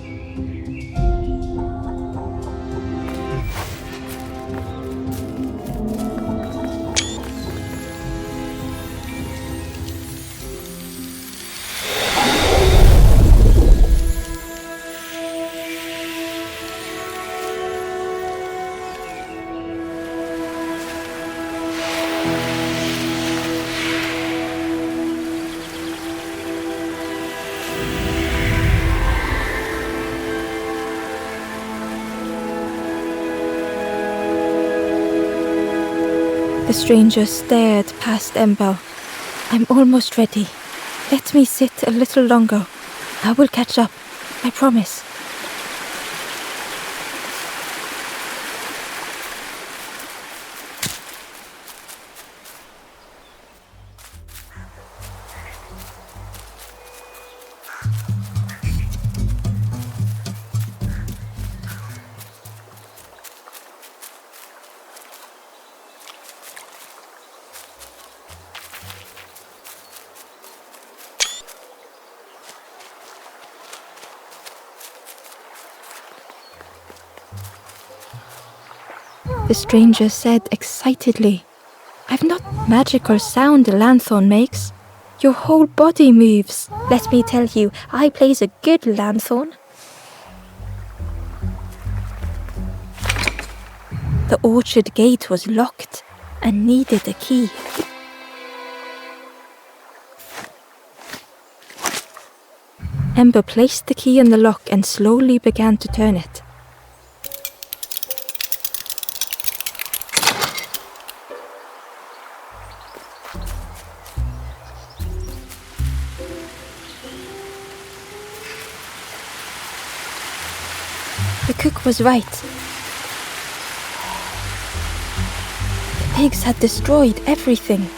The stranger stared past Ember. I'm almost ready. Let me sit a little longer. I will catch up, I promise. The stranger said excitedly, I've not magical sound a lanthorn makes. Your whole body moves. Let me tell you, I plays a good lanthorn. The orchard gate was locked and needed a key. Ember placed the key in the lock and slowly began to turn it. The cook was right. The pigs had destroyed everything.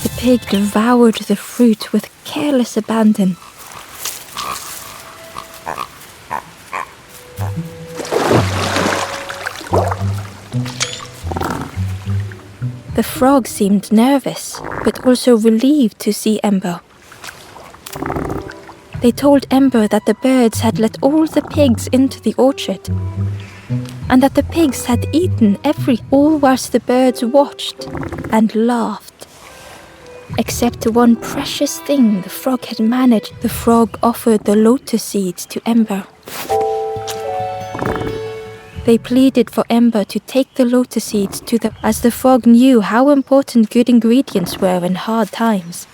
The pig devoured the fruit with careless abandon. The frog seemed nervous, but also relieved to see Ember. They told Ember that the birds had let all the pigs into the orchard, and that the pigs had eaten all whilst the birds watched and laughed. Except one precious thing the frog had managed. The frog offered the lotus seeds to Ember. They pleaded for Ember to take the lotus seeds to them, as the frog knew how important good ingredients were in hard times.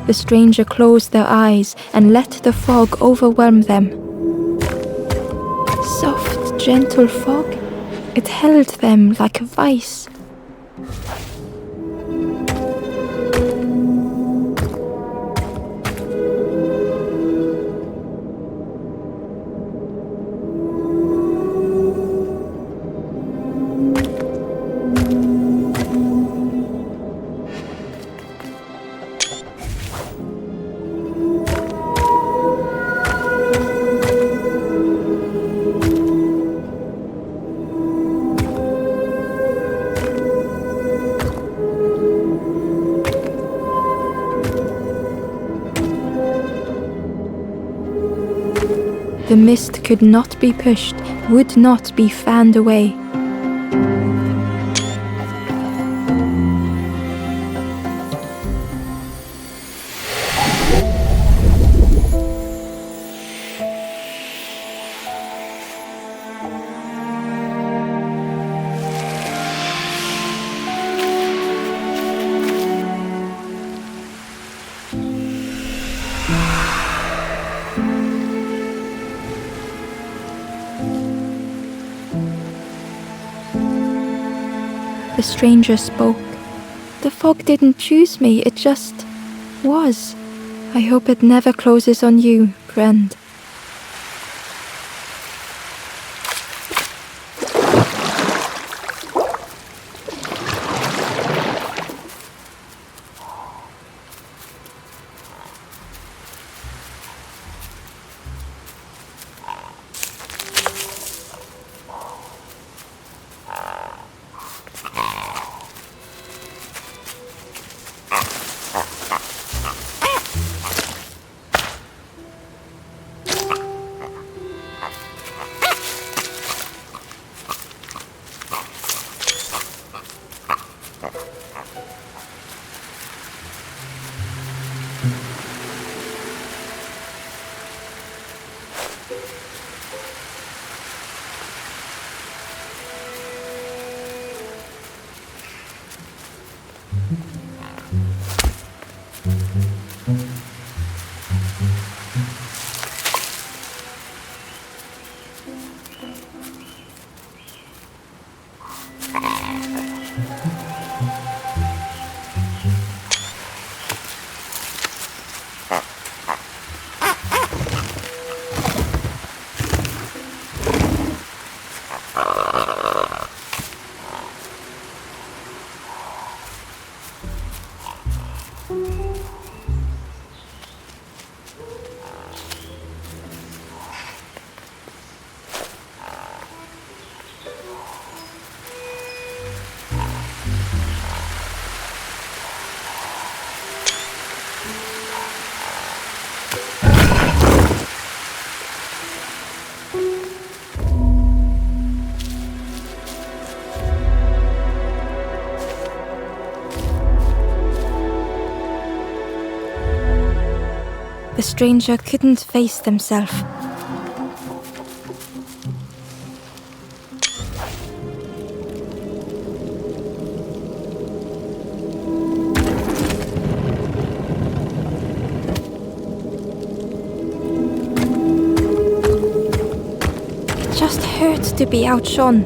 The stranger closed their eyes and let the fog overwhelm them. Soft, gentle fog, it held them like a vice. The mist could not be pushed, would not be fanned away. The stranger spoke. The fog didn't choose me, it just was. I hope it never closes on you, friend. The stranger couldn't face himself. It just hurt to be outshone.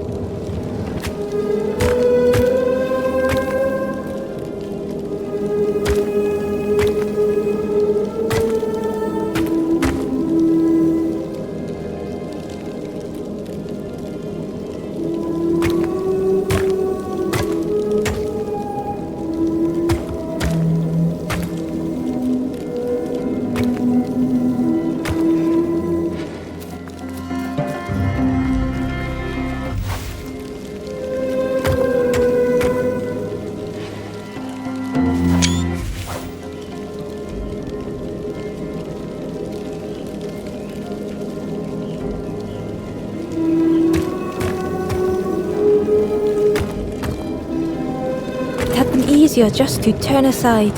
Easier just to turn aside.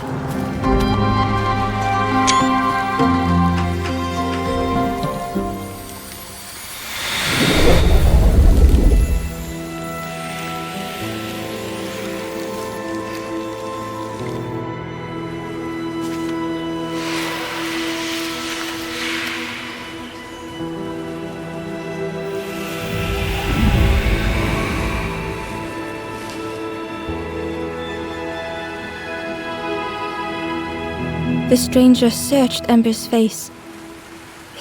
The stranger searched Ember's face.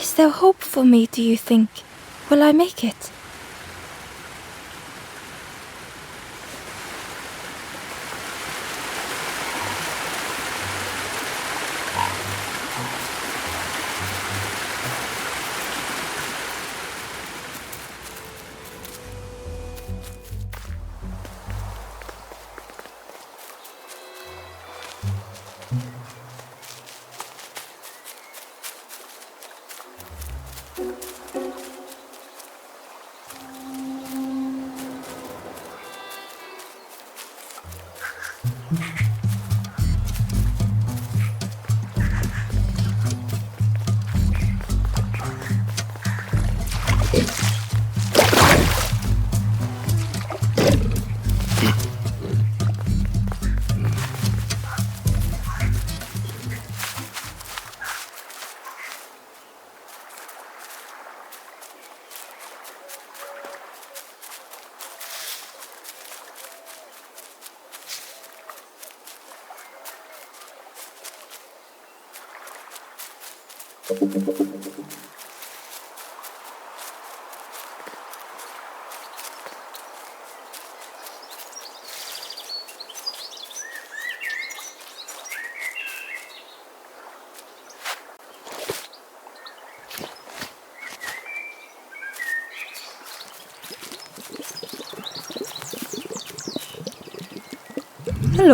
Is there hope for me, do you think? Will I make it? Hello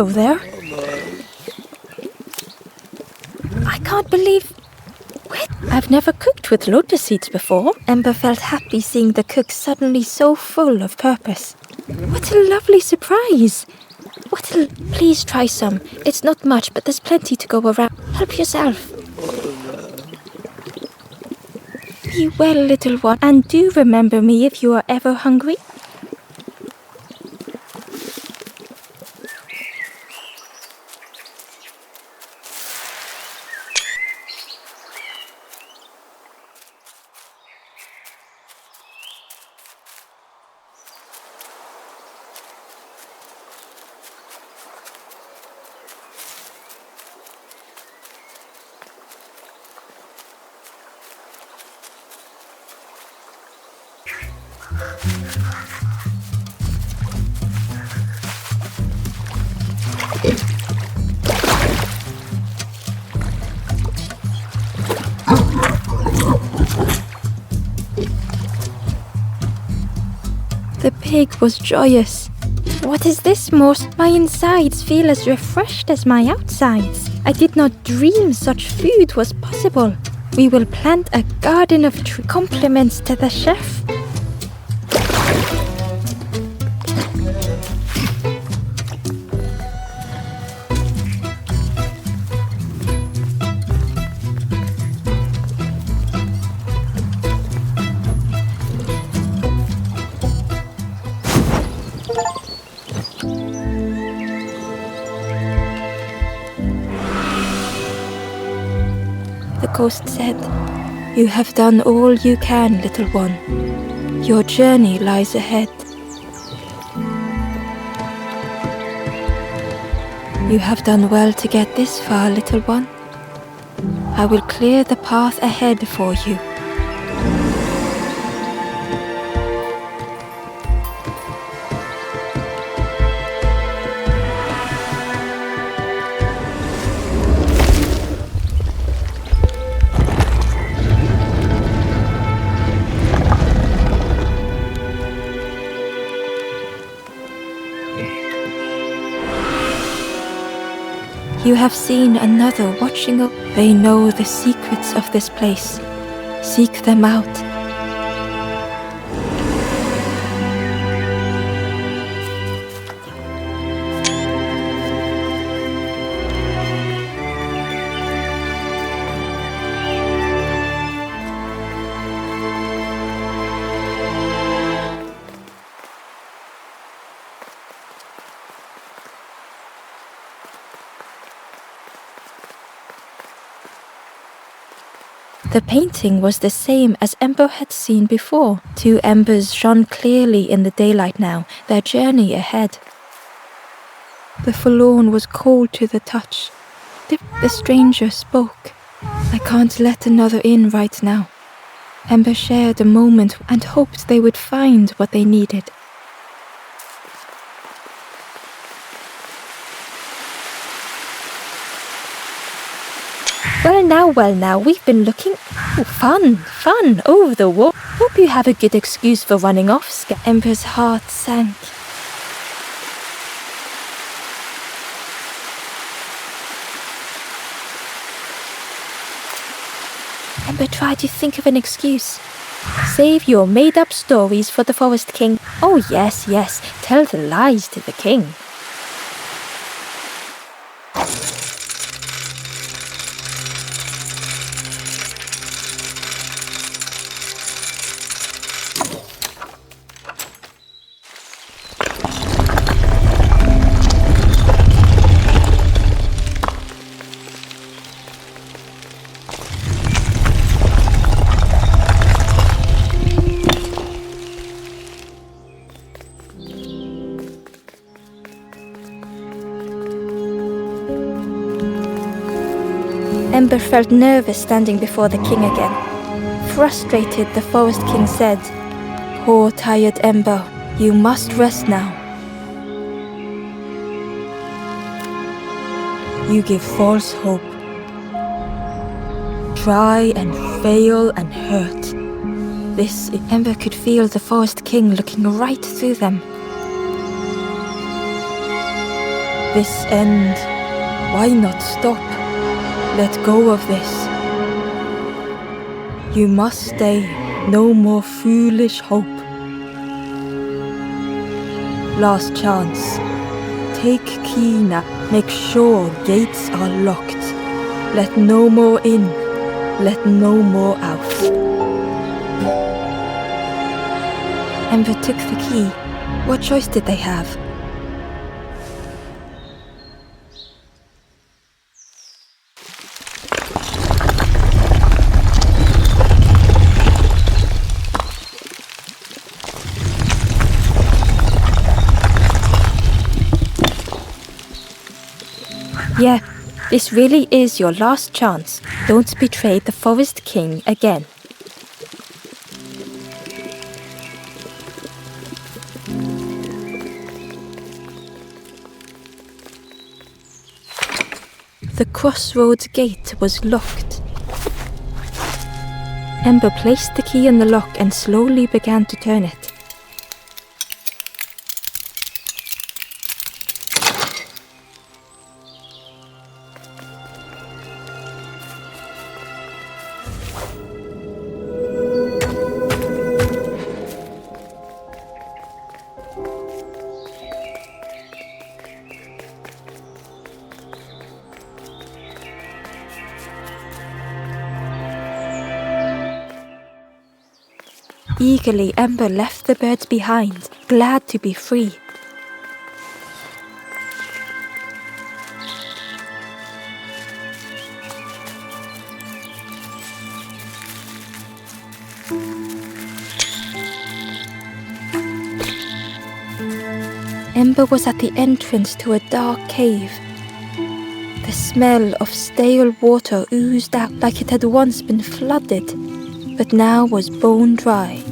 there. I can't believe... Wait, I've never cooked with lotus seeds before. Ember felt happy seeing the cook suddenly so full of purpose. What a lovely surprise! Please try some. It's not much, but there's plenty to go around. Help yourself. Be well, little one, and do remember me if you are ever hungry. The pig was joyous. What is this, Morse? My insides feel as refreshed as my outsides. I did not dream such food was possible. We will plant a garden of compliments to the chef. The ghost said, "You have done all you can, little one. Your journey lies ahead. You have done well to get this far, little one. I will clear the path ahead for you." You have seen another watching over. They know the secrets of this place. Seek them out. The painting was the same as Ember had seen before. Two embers shone clearly in the daylight now, their journey ahead. The forlorn was cold to the touch. The stranger spoke. "I can't let another in right now." Ember shared a moment and hoped they would find what they needed. Well now, we've been looking... Oh, fun, over the wall. Hope you have a good excuse for running off, Ember's heart sank. Ember tried to think of an excuse. Save your made-up stories for the Forest King. Oh, yes, tell the lies to the king. Ember felt nervous standing before the king again. Frustrated, the Forest King said, "Poor tired Ember, you must rest now. You give false hope. Try and fail and hurt. This..." Ember could feel the Forest King looking right through them. "This end. Why not stop? Let go of this. You must stay. No more foolish hope. Last chance. Take key now. Make sure gates are locked. Let no more in. Let no more out." Ember took the key. What choice did they have? Yeah, this really is your last chance. Don't betray the Forest King again. The crossroads gate was locked. Ember placed the key in the lock and slowly began to turn it. Eagerly, Ember left the birds behind, glad to be free. Ember was at the entrance to a dark cave. The smell of stale water oozed out like it had once been flooded, but now was bone dry.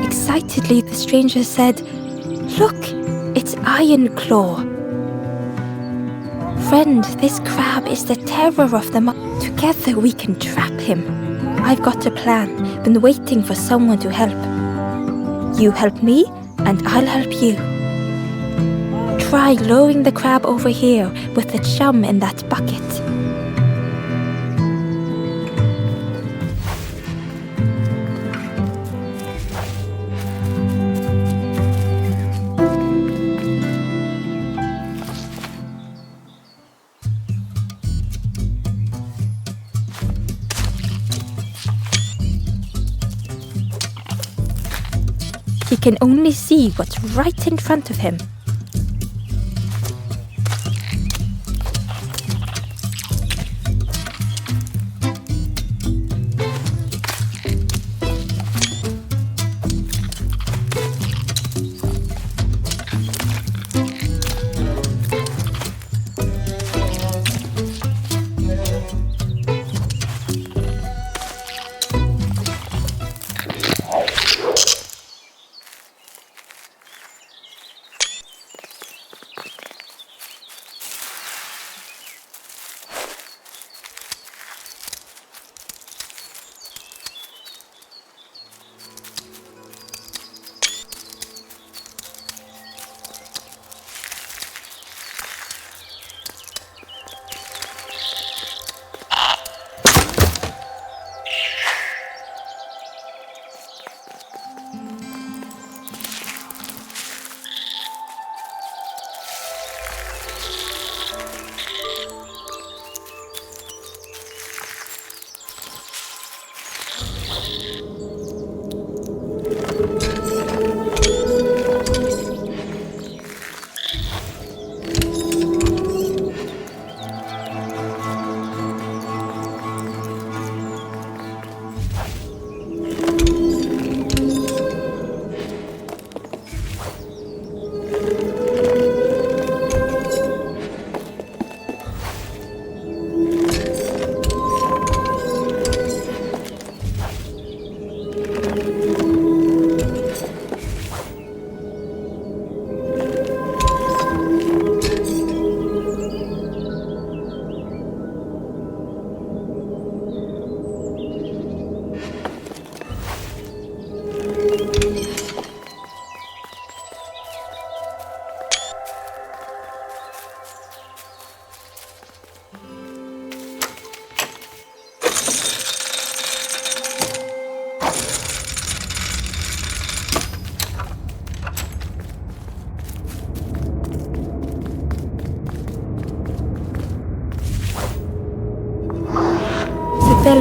Excitedly, the stranger said, "Look, it's Iron Claw. Friend, this crab is the terror of them. Together we can trap him. I've got a plan, been waiting for someone to help. You help me, and I'll help you. Try lowering the crab over here with the chum in that bucket." He can only see what's right in front of him.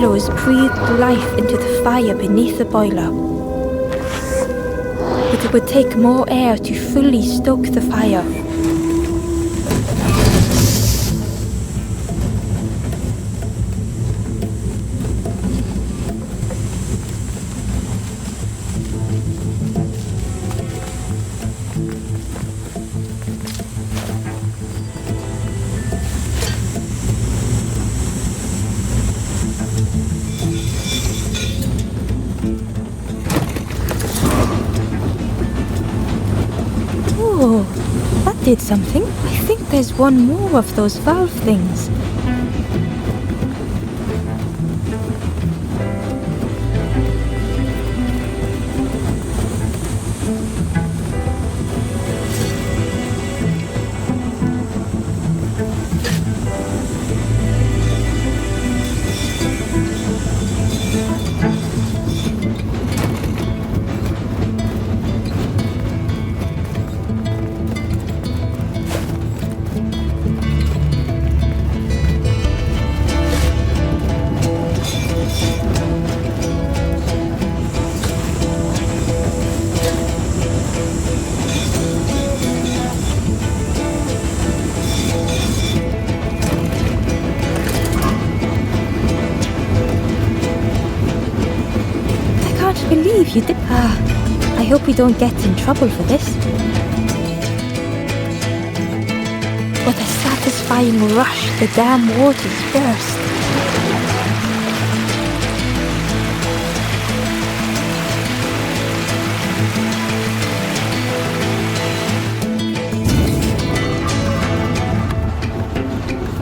bellows breathed life into the fire beneath the boiler. But it would take more air to fully stoke the fire. Oh, that did something. I think there's one more of those valve things. I believe you did. I hope we don't get in trouble for this. What a satisfying rush the dam waters burst.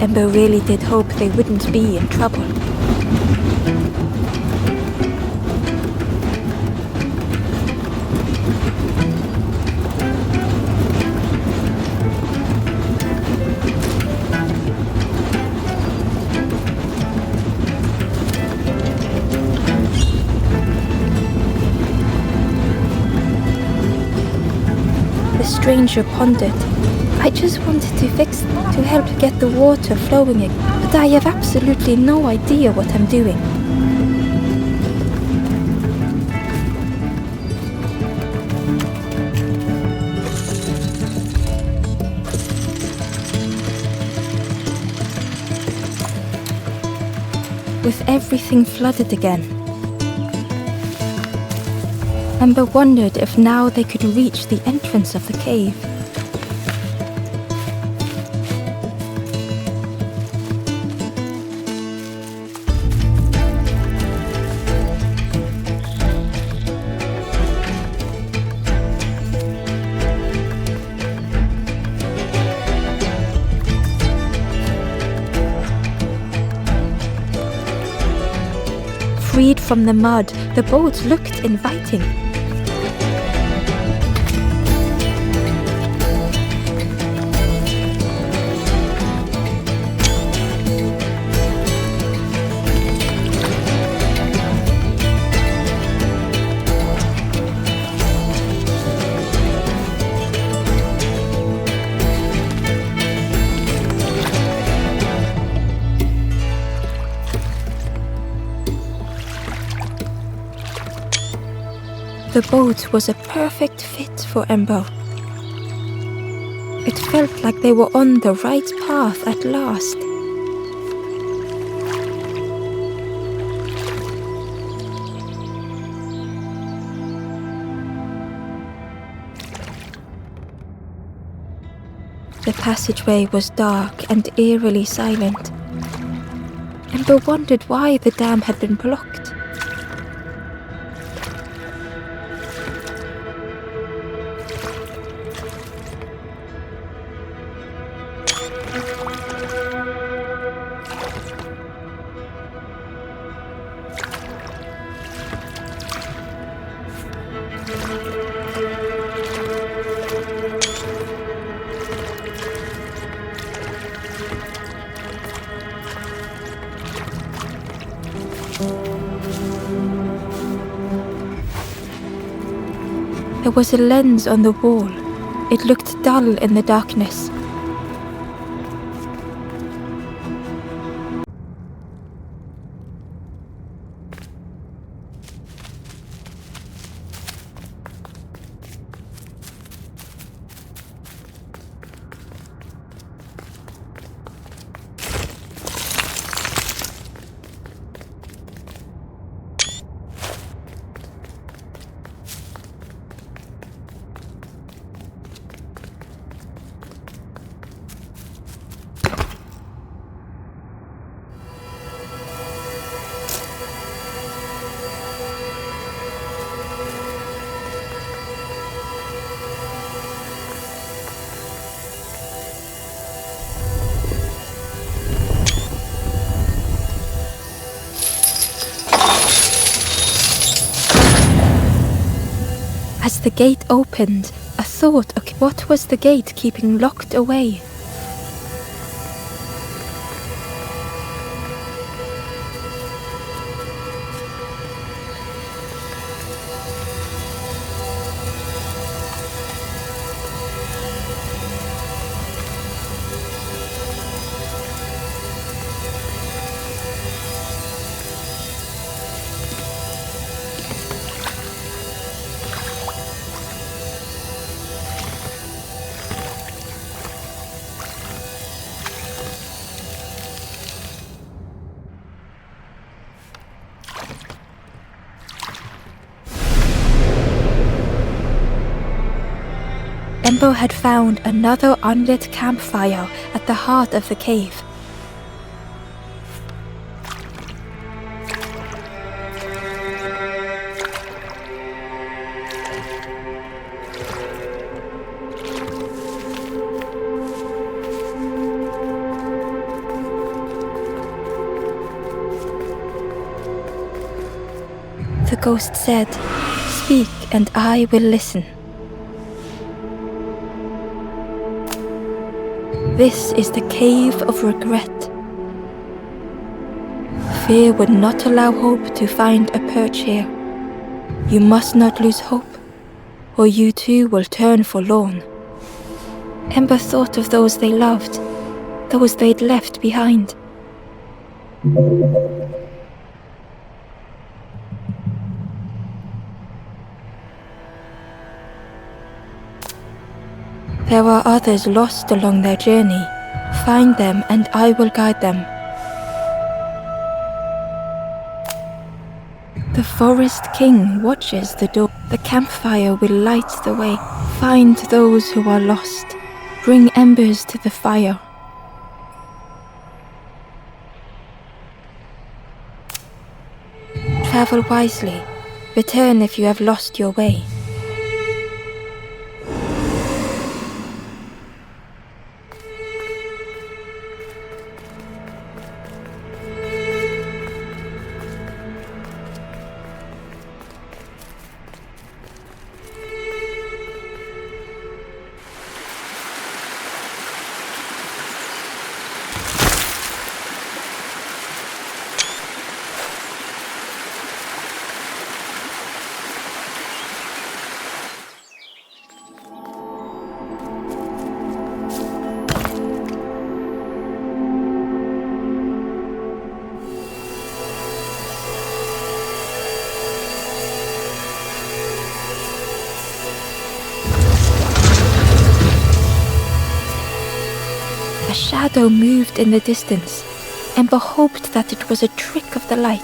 Ember really did hope they wouldn't be in trouble. The stranger pondered. I just wanted to to help get the water flowing again, but I have absolutely no idea what I'm doing. With everything flooded again, Ember wondered if now they could reach the entrance of the cave. Freed from the mud, the boat looked inviting. The boat was a perfect fit for Ember. It felt like they were on the right path at last. The passageway was dark and eerily silent. Ember wondered why the dam had been blocked. There was a lens on the wall. It looked dull in the darkness. As the gate opened, a thought occurred. What was the gate keeping locked away? Ember had found another unlit campfire at the heart of the cave. The ghost said, "Speak and I will listen." This is the cave of regret. Fear would not allow hope to find a perch here. You must not lose hope, or you too will turn forlorn. Ember thought of those they loved, those they'd left behind. There are others lost along their journey. Find them and I will guide them. The Forest King watches the door. The campfire will light the way. Find those who are lost. Bring embers to the fire. Travel wisely. Return if you have lost your way. A shadow moved in the distance. Ember hoped that it was a trick of the light.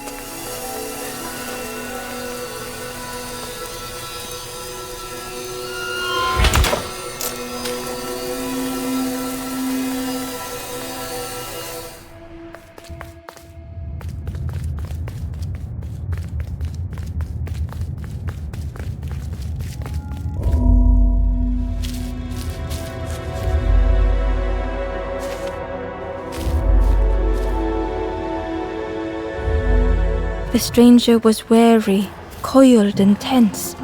The stranger was wary, coiled and tense.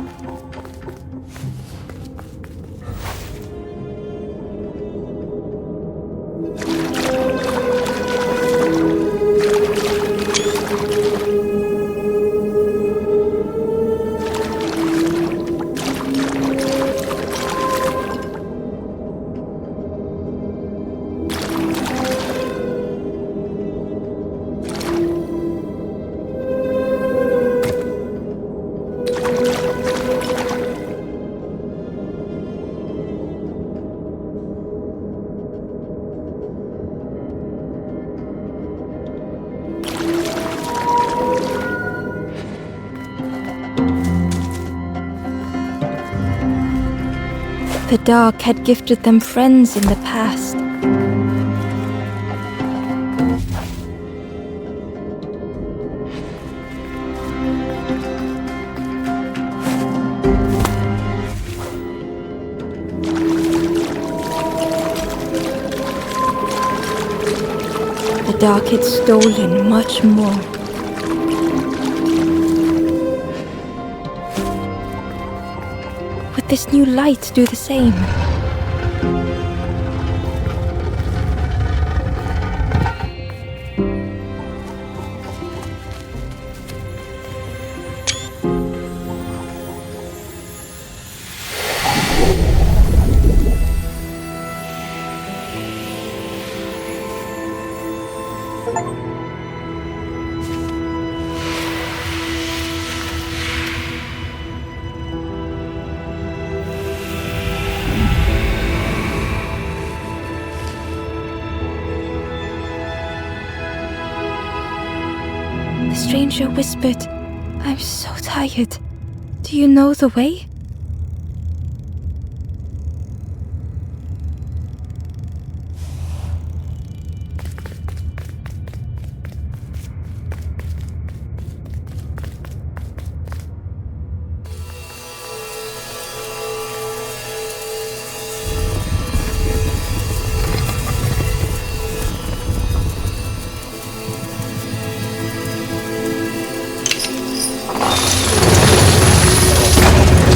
The dark had gifted them friends in the past. The dark had stolen much more. Would this new light do the same? The stranger whispered, "I'm so tired. Do you know the way?"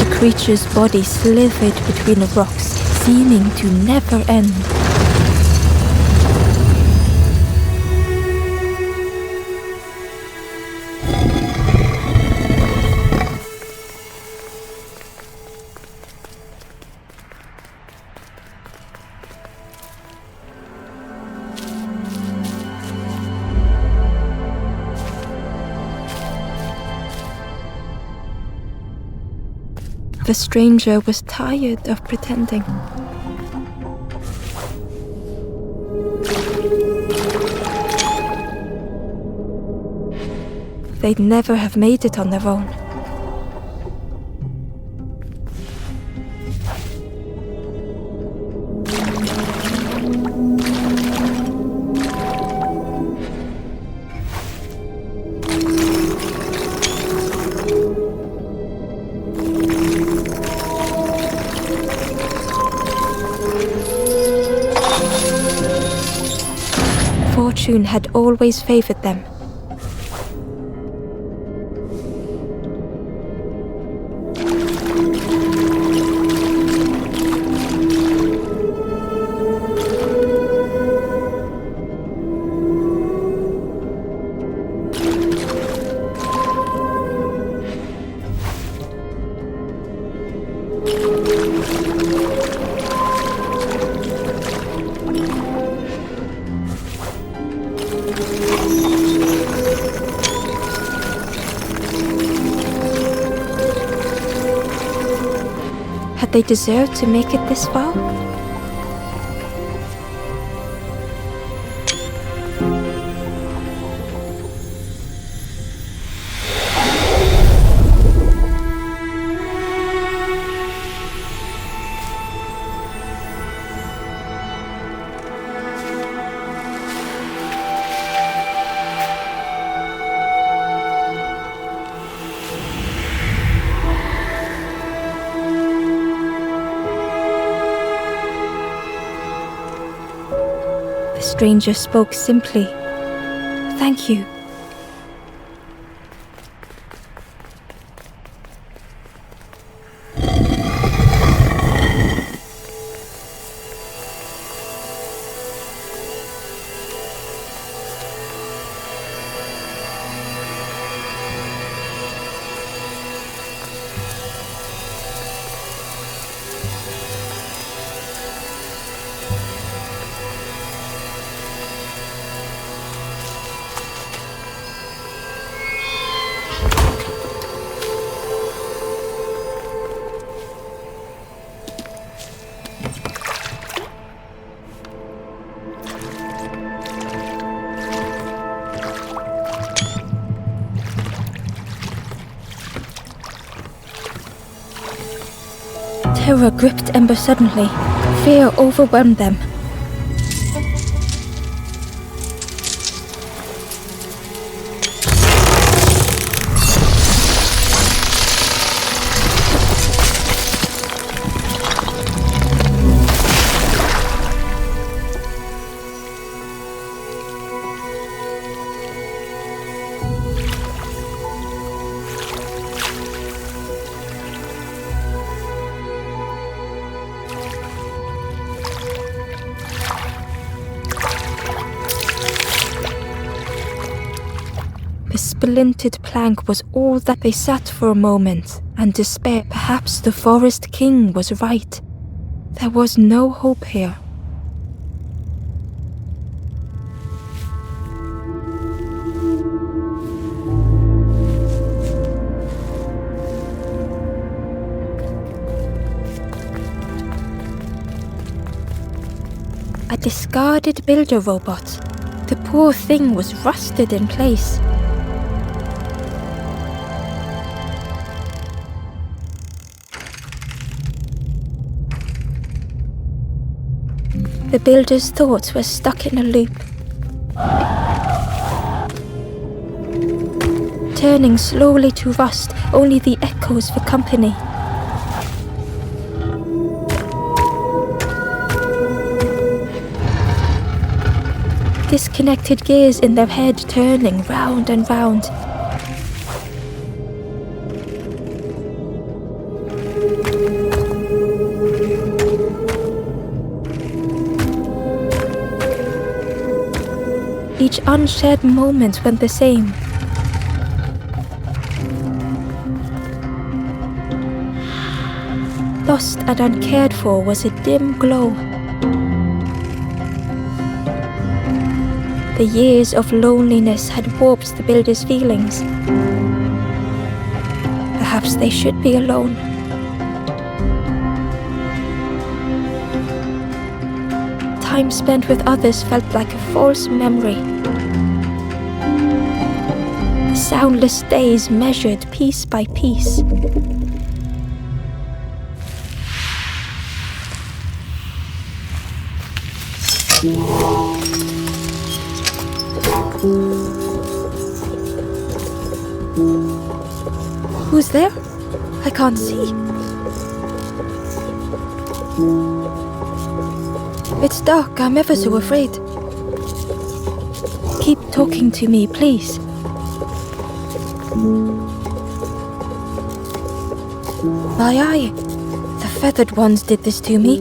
The creature's body slithered between the rocks, seeming to never end. The stranger was tired of pretending. They'd never have made it on their own. Fortune had always favored them. Had they deserved to make it this far? The stranger spoke simply. "Thank you." Terror gripped Ember suddenly. Fear overwhelmed them. The splintered plank was all that they sat for a moment, and despair. Perhaps the Forest King was right. There was no hope here. A discarded builder robot. The poor thing was rusted in place. The builder's thoughts were stuck in a loop, turning slowly to rust, only the echoes for company. Disconnected gears in their head turning round and round. Each unshared moment went the same. Lost and uncared for was a dim glow. The years of loneliness had warped the builder's feelings. Perhaps they should be alone. Time spent with others felt like a false memory. The soundless days measured piece by piece. Who's there? I can't see. It's dark, I'm ever so afraid. Keep talking to me, please. My eye. The feathered ones did this to me.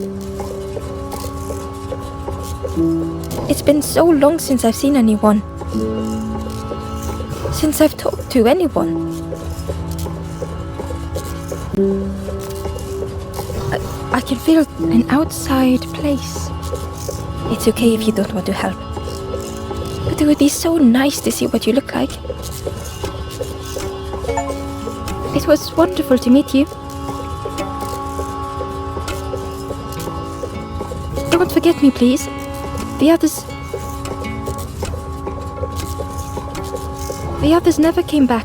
It's been so long since I've seen anyone. Since I've talked to anyone. I can feel an outside place. It's okay if you don't want to help. But it would be so nice to see what you look like. It was wonderful to meet you. Don't forget me, please. The others never came back.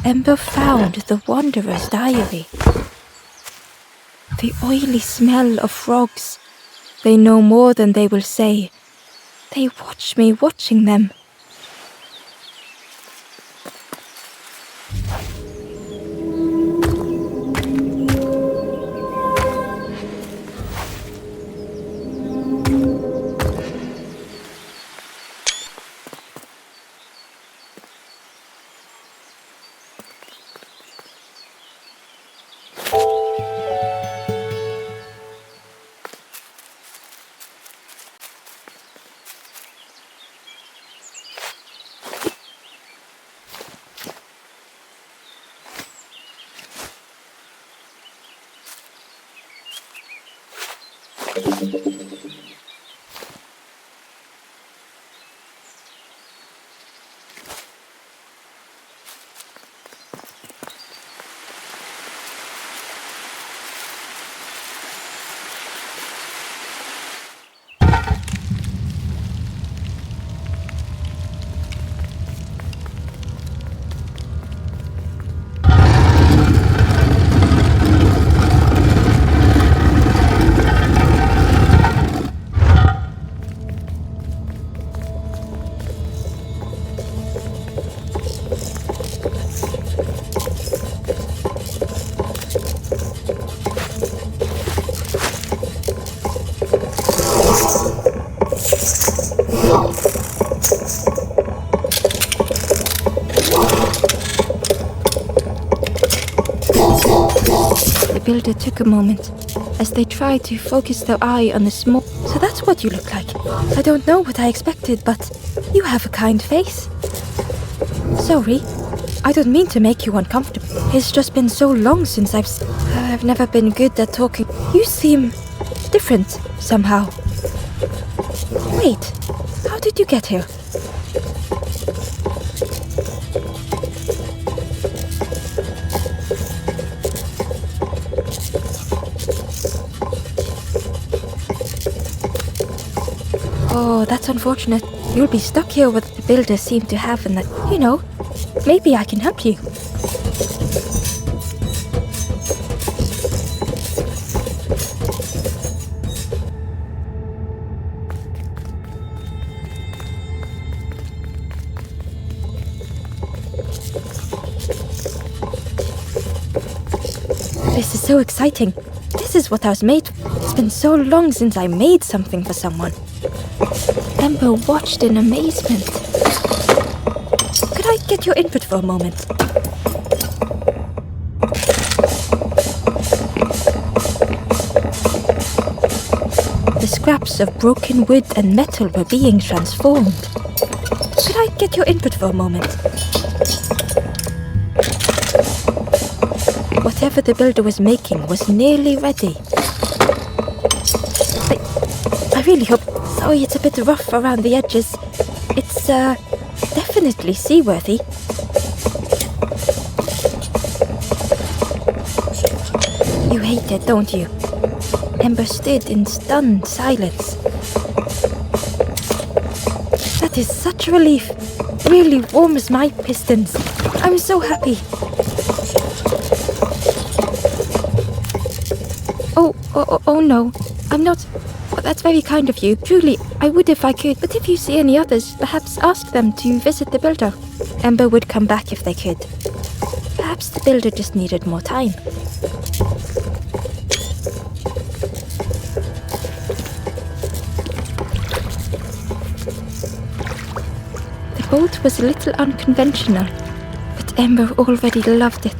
Ember found the Wanderer's diary. The oily smell of frogs. They know more than they will say. They watch me watching them. The builder took a moment as they tried to focus their eye on the small... So that's what you look like. I don't know what I expected, but you have a kind face. Sorry, I don't mean to make you uncomfortable. It's just been so long since I've never been good at talking. You seem different somehow. Wait, how did you get here? Oh, that's unfortunate. You'll be stuck here with the builders seem to have and that, you know, maybe I can help you. This is so exciting. This is what I was made for. It's been so long since I made something for someone. Ember watched in amazement. Could I get your input for a moment? The scraps of broken wood and metal were being transformed. Could I get your input for a moment? Whatever the builder was making was nearly ready. I really hope... Sorry, it's a bit rough around the edges. It's, definitely seaworthy. You hate it, don't you? Ember stood in stunned silence. That is such a relief. Really warms my pistons. I'm so happy. Oh no. I'm not... Well, that's very kind of you. Truly, I would if I could. But if you see any others, perhaps ask them to visit the builder. Ember would come back if they could. Perhaps the builder just needed more time. The boat was a little unconventional, but Ember already loved it.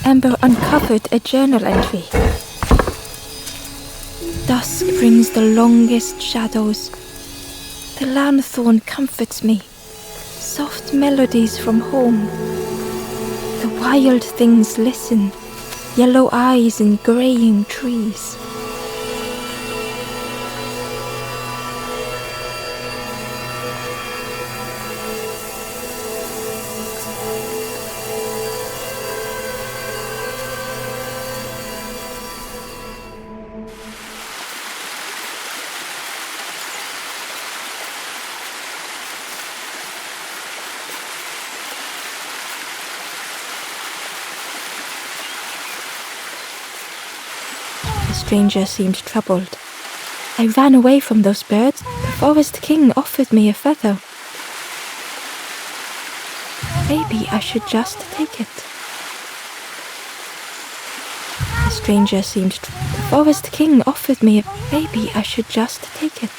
Ember uncovered a journal entry. Dusk brings the longest shadows. The lanthorn comforts me. Soft melodies from home. The wild things listen. Yellow eyes in greying trees. The stranger seemed troubled. I ran away from those birds. The forest king offered me a feather. Maybe I should just take it. The stranger seemed The forest king offered me Maybe I should just take it.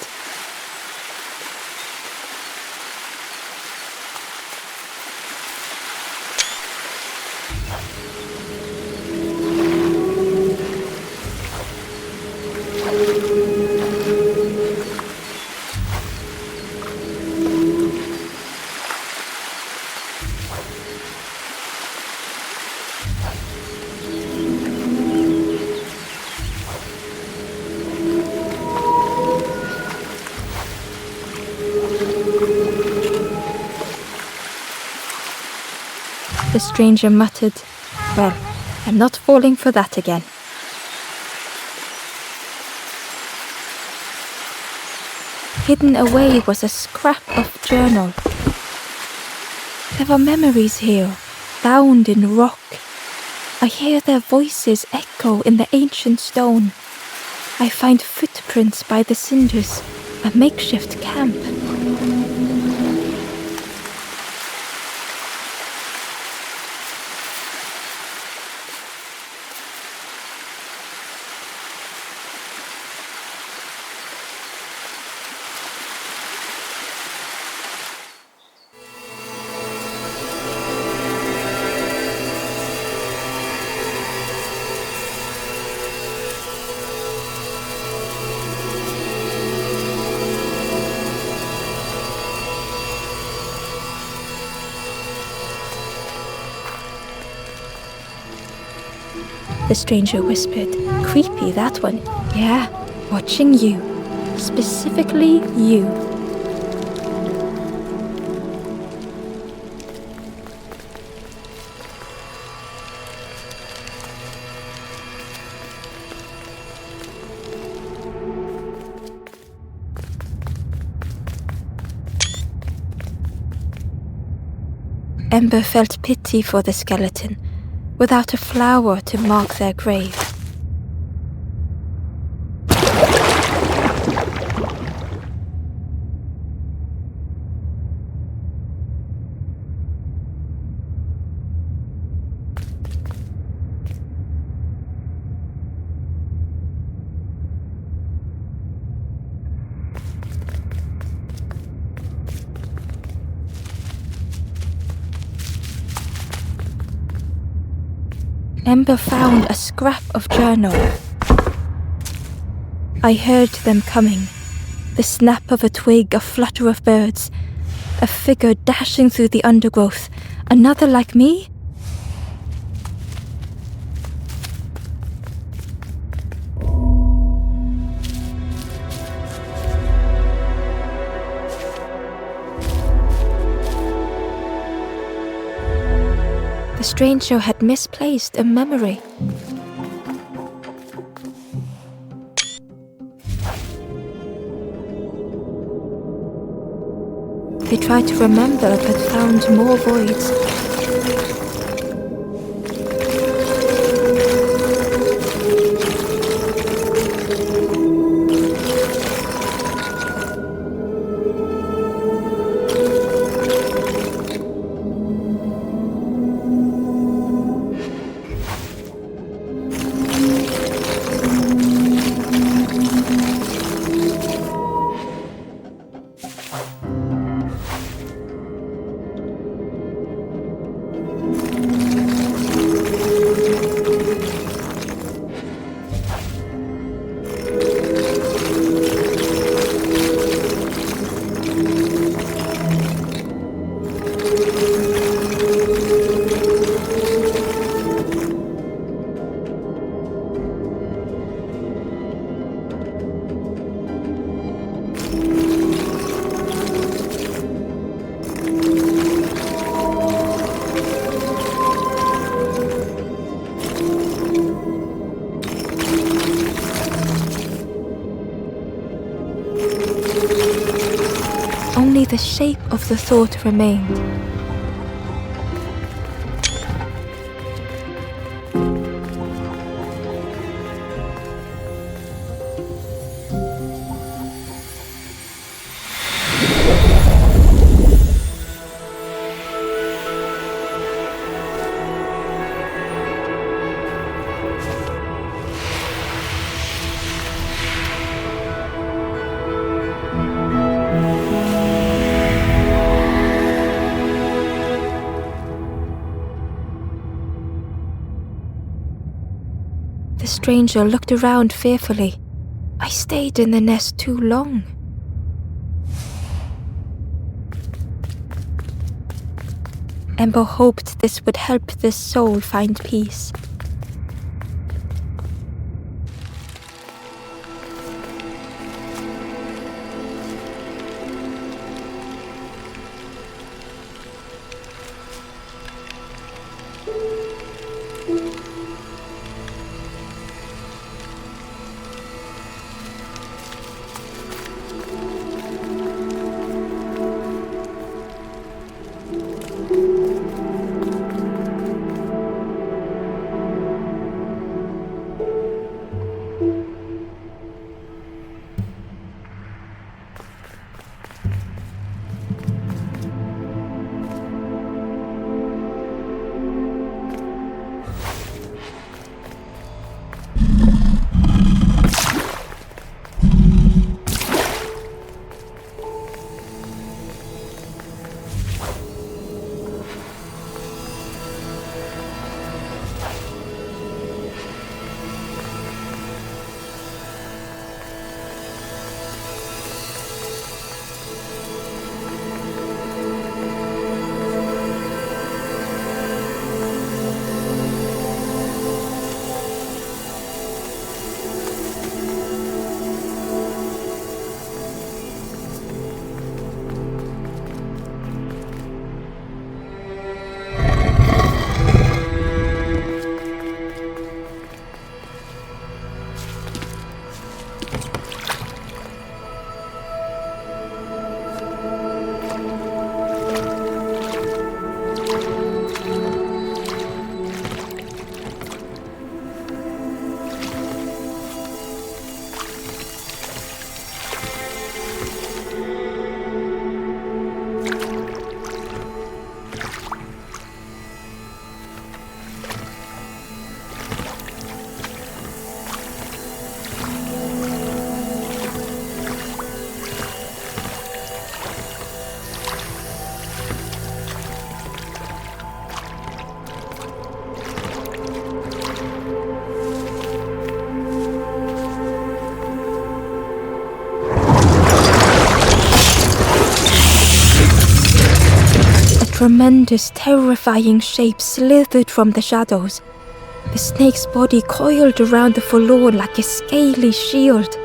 The stranger muttered, "Well, I'm not falling for that again." Hidden away was a scrap of journal. There are memories here, bound in rock. I hear their voices echo in the ancient stone. I find footprints by the cinders, a makeshift camp. The stranger whispered. Creepy, that one. Yeah, watching you. Specifically you. Ember felt pity for the skeleton, without a flower to mark their grave. Ember found a scrap of journal. I heard them coming. The snap of a twig, a flutter of birds, a figure dashing through the undergrowth. Another like me? The stranger had misplaced a memory. They tried to remember but found more voids. Only the shape of the thought remained. The stranger looked around fearfully. I stayed in the nest too long. Ember hoped this would help this soul find peace. tremendous, terrifying shape slithered from the shadows. The snake's body coiled around the forlorn like a scaly shield.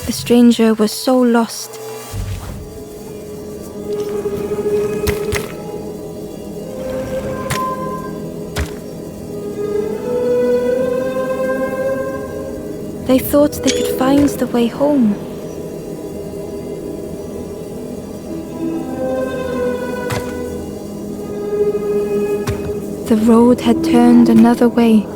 The stranger was so lost. They thought they could find the way home. The road had turned another way.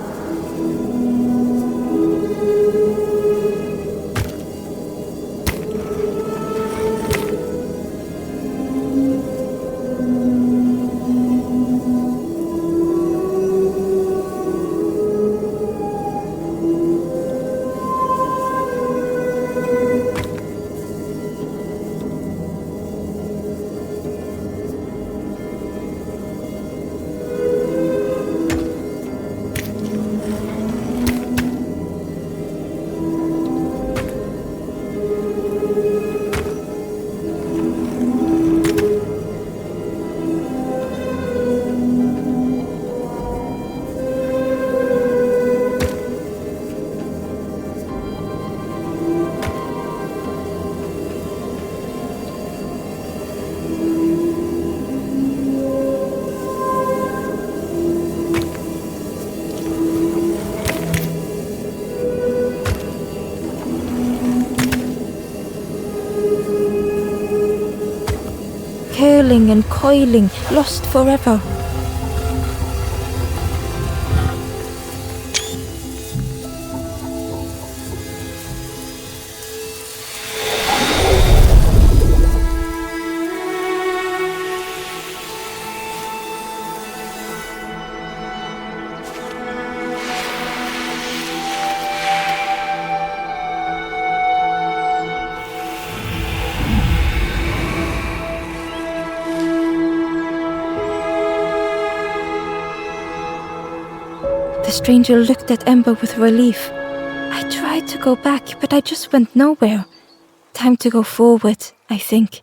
Curling and coiling, lost forever. The stranger looked at Ember with relief. I tried to go back, but I just went nowhere. Time to go forward, I think.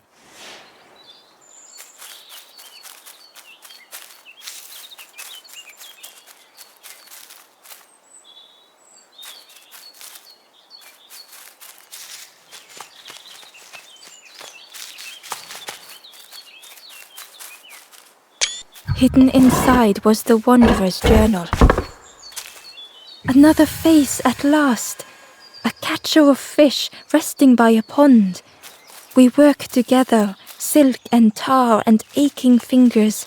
Hidden inside was the Wanderer's journal. Another face at last. A catcher of fish resting by a pond. We work together, silk and tar and aching fingers.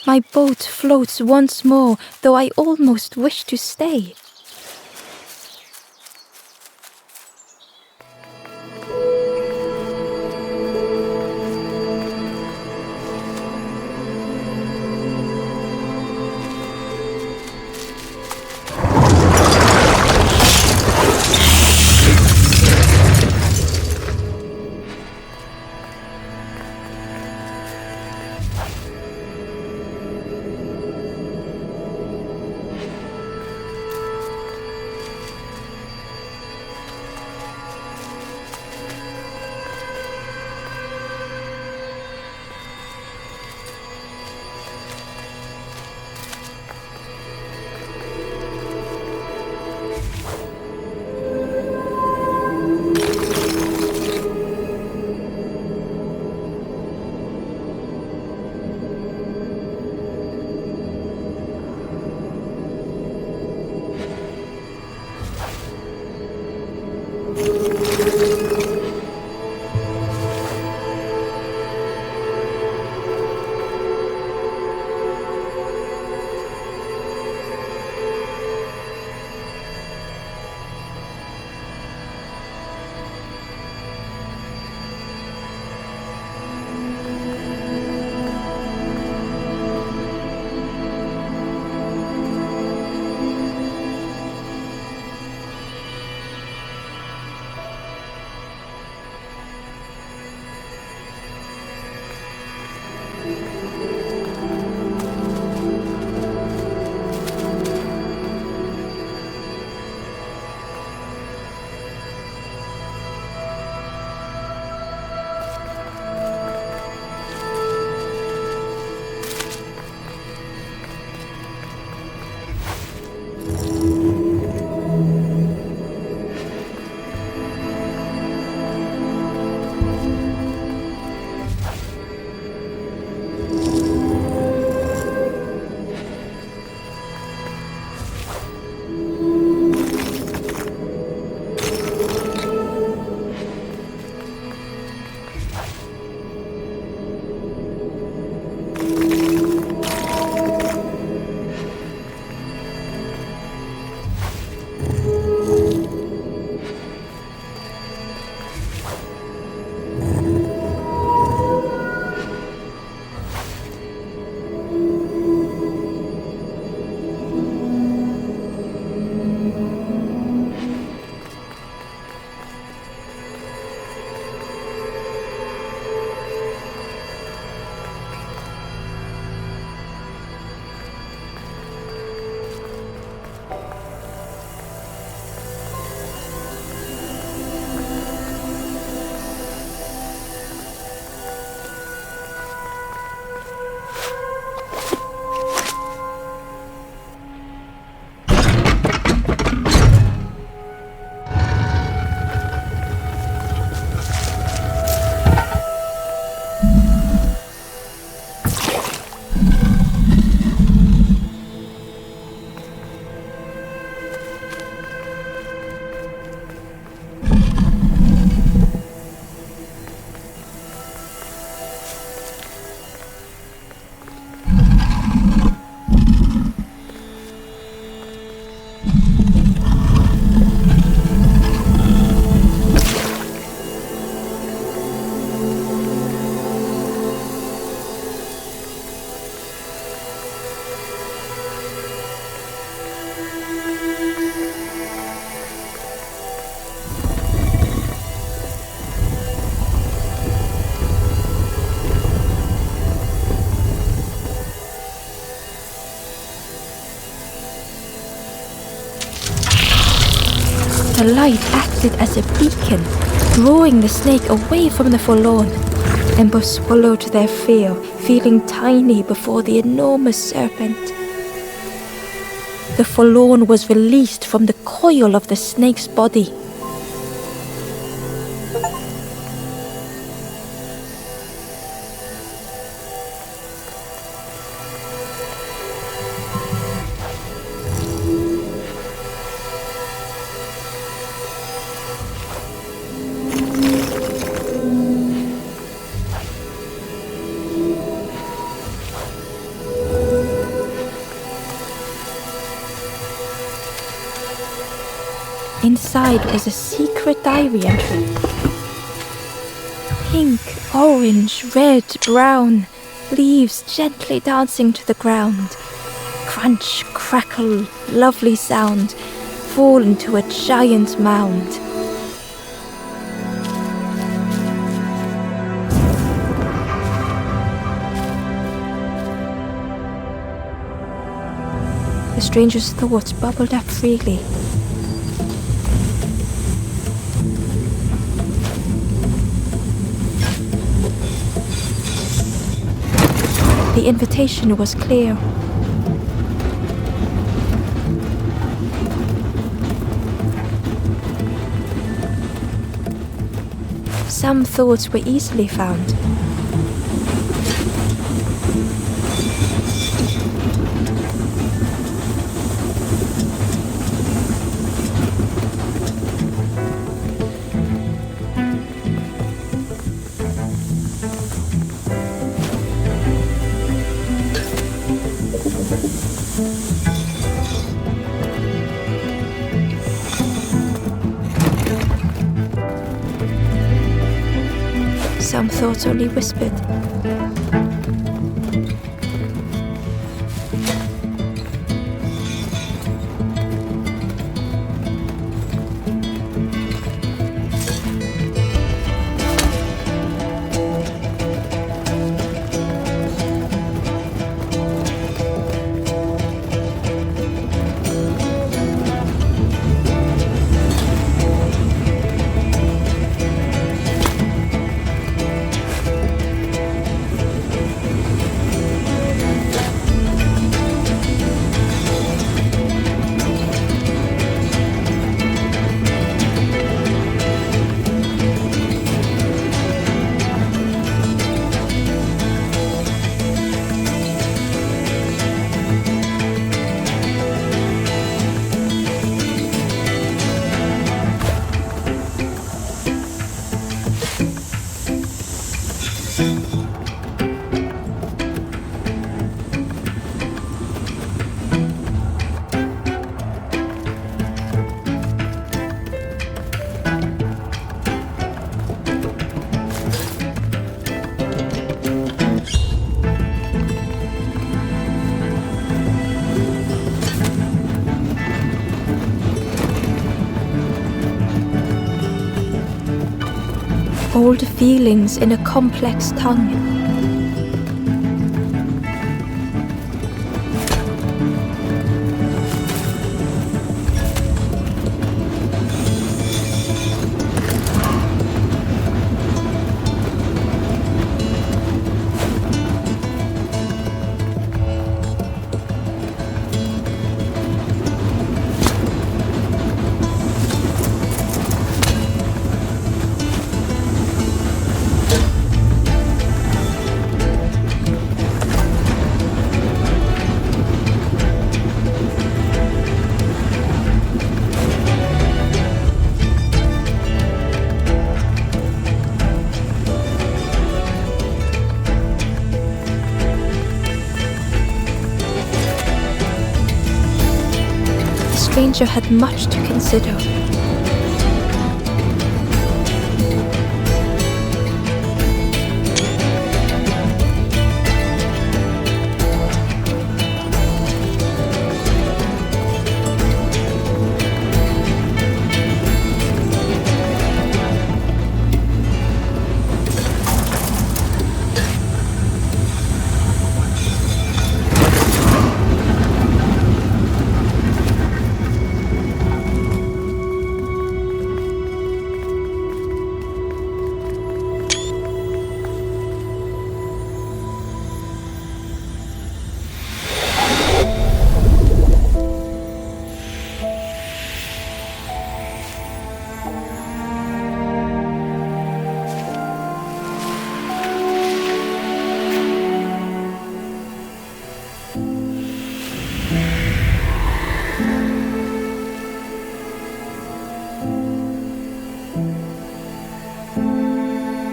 My boat floats once more, though I almost wish to stay. The light acted as a beacon, drawing the snake away from the forlorn. Ember swallowed their fear, feeling tiny before the enormous serpent. The forlorn was released from the coil of the snake's body. Inside was a secret diary entry. Pink, orange, red, brown, leaves gently dancing to the ground. Crunch, crackle, lovely sound, fall into a giant mound. The stranger's thoughts bubbled up freely. The invitation was clear. Some thoughts were easily found. some thoughts only whispered. Old feelings in a complex tongue. The stranger had much to consider.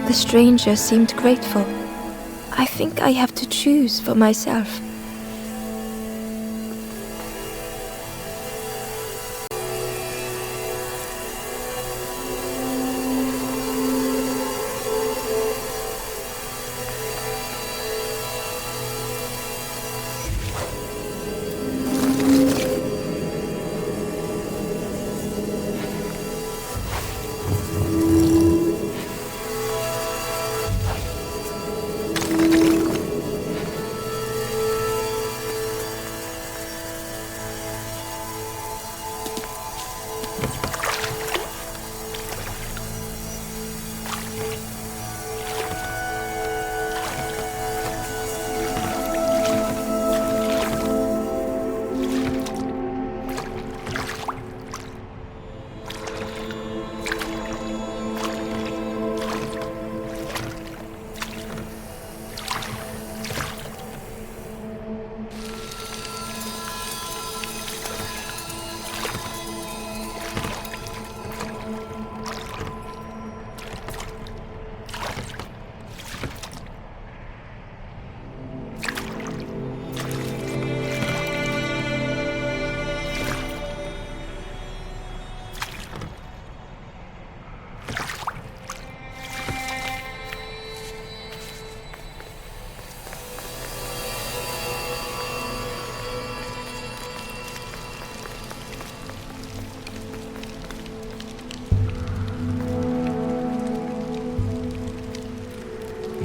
The stranger seemed grateful. I think I have to choose for myself.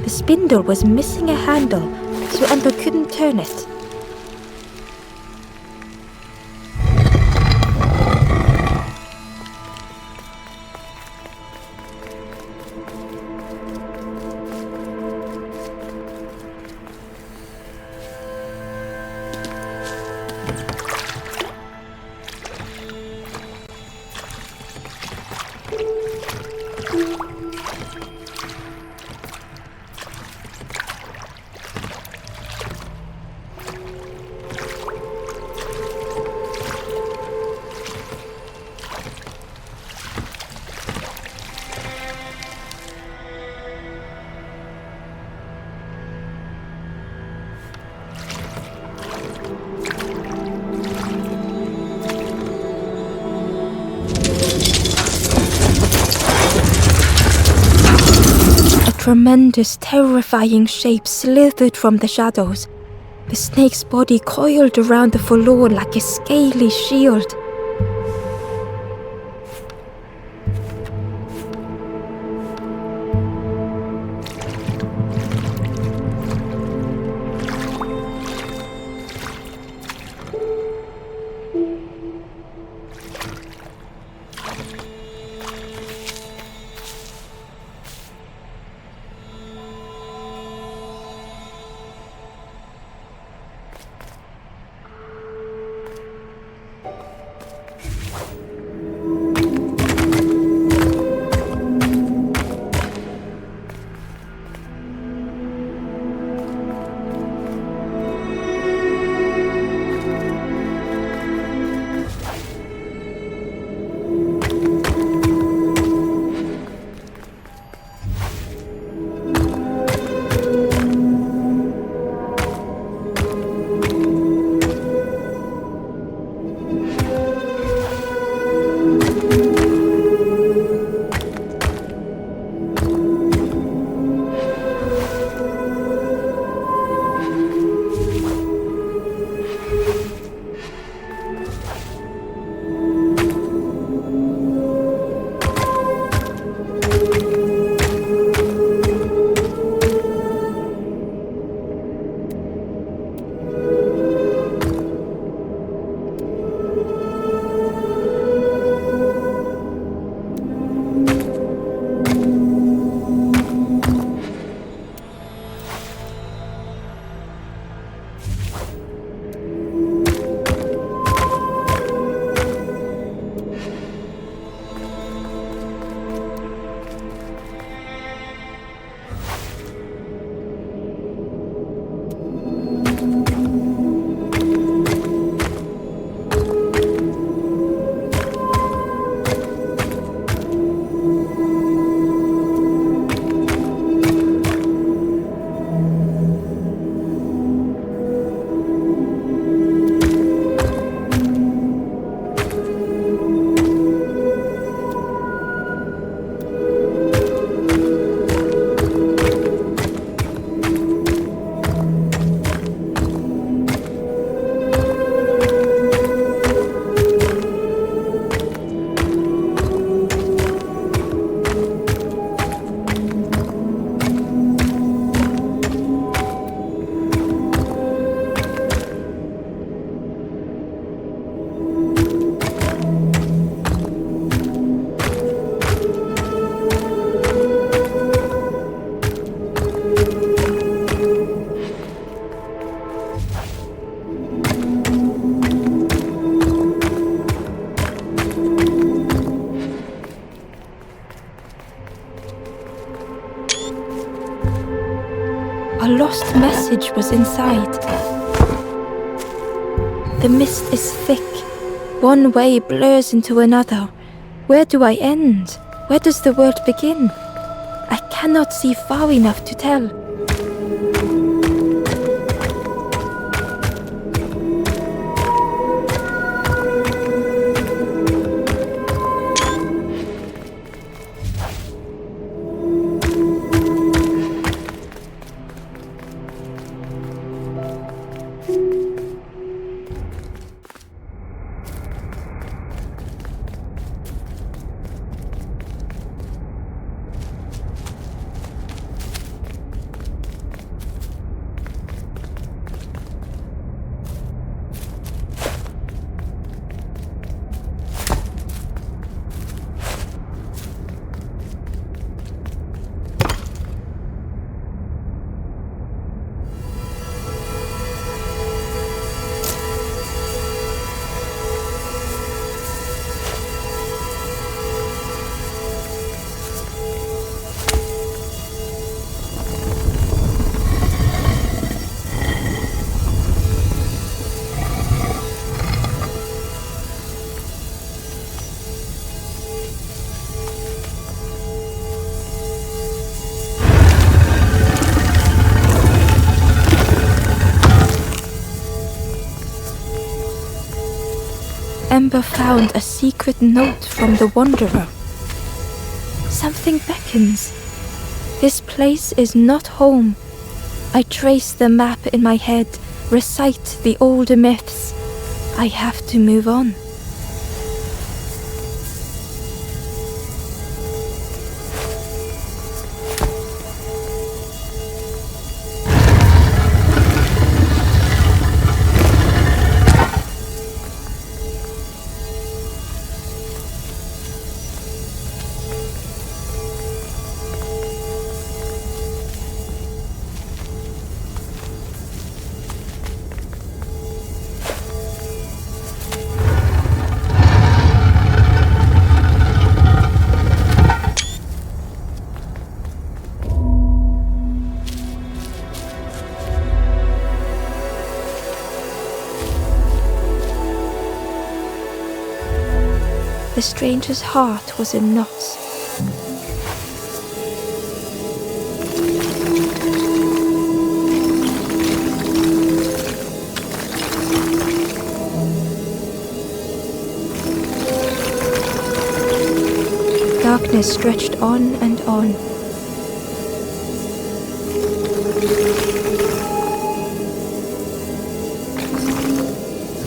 The spindle was missing a handle, so Ember couldn't turn it. A tremendous, terrifying shape slithered from the shadows. The snake's body coiled around the forlorn like a scaly shield. A lost message was inside. The mist is thick. One way blurs into another. Where do I end? Where does the world begin? I cannot see far enough to tell. Amber found a secret note from the Wanderer. Something beckons. This place is not home. I trace the map in my head, recite the older myths. I have to move on. The stranger's heart was in knots. Darkness stretched on and on.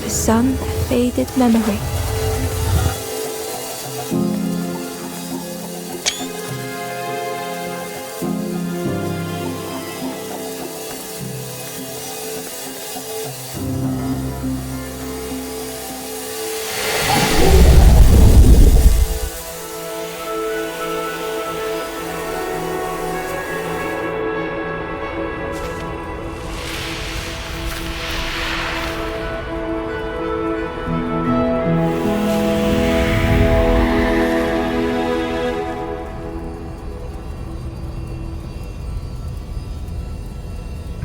The sun, a faded memory.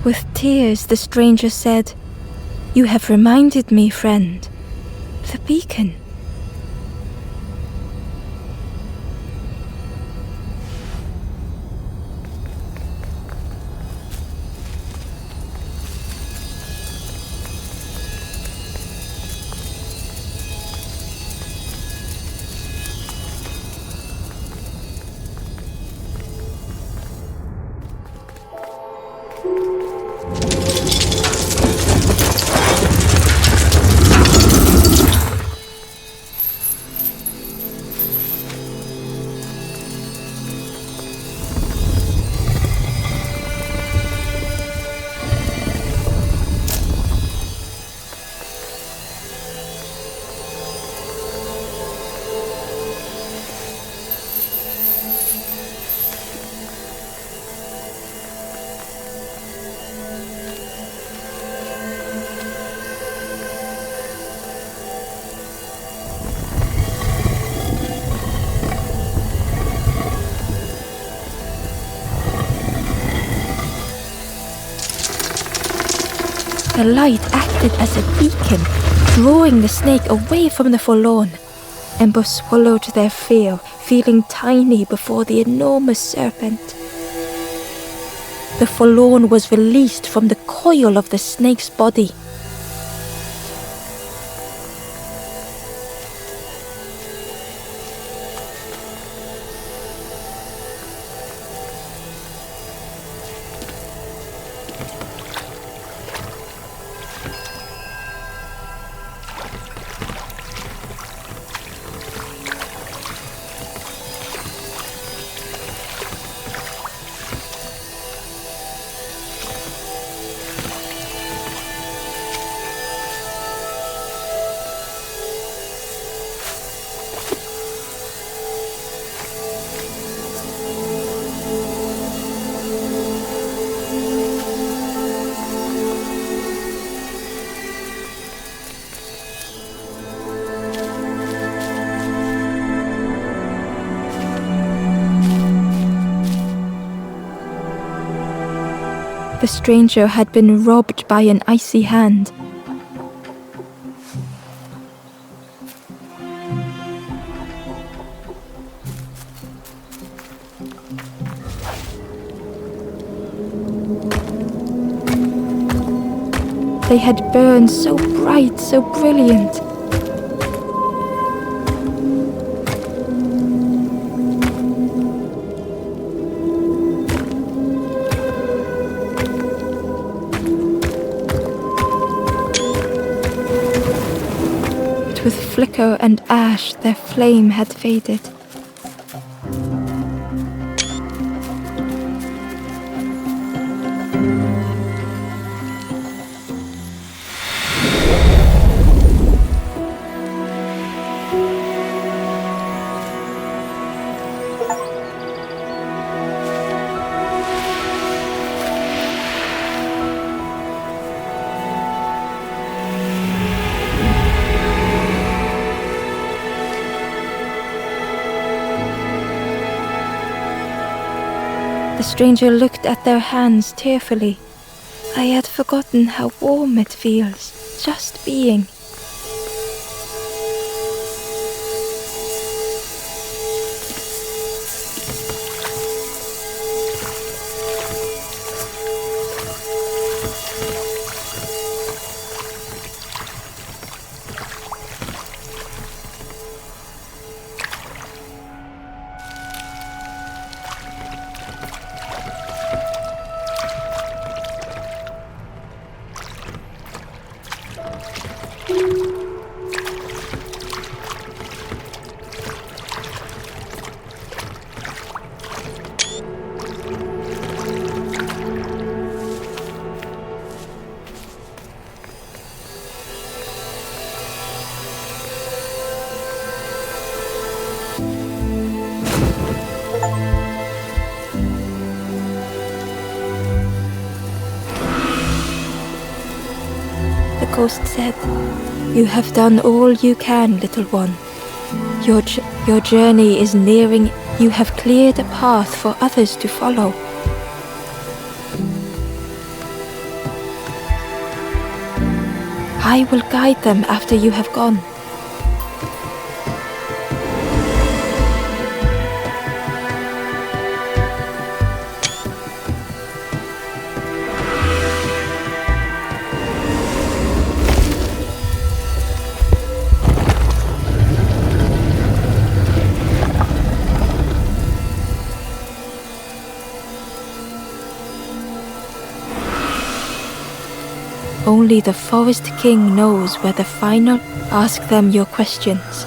With tears, the stranger said, "You have reminded me, friend. The beacon." The light acted as a beacon, drawing the snake away from the forlorn. Ember swallowed their fear, feeling tiny before the enormous serpent. The forlorn was released from the coil of the snake's body. The stranger had been robbed by an icy hand. They had burned so bright, so brilliant. flicker and ash their flame had faded. The stranger looked at their hands tearfully. I had forgotten how warm it feels, just being. The ghost said, "You have done all you can, little one. Your journey is nearing. You have cleared a path for others to follow. I will guide them after you have gone." Only the Forest King knows where the final. Ask them your questions.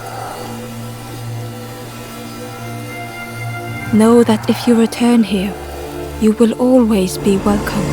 Know that if you return here, you will always be welcome.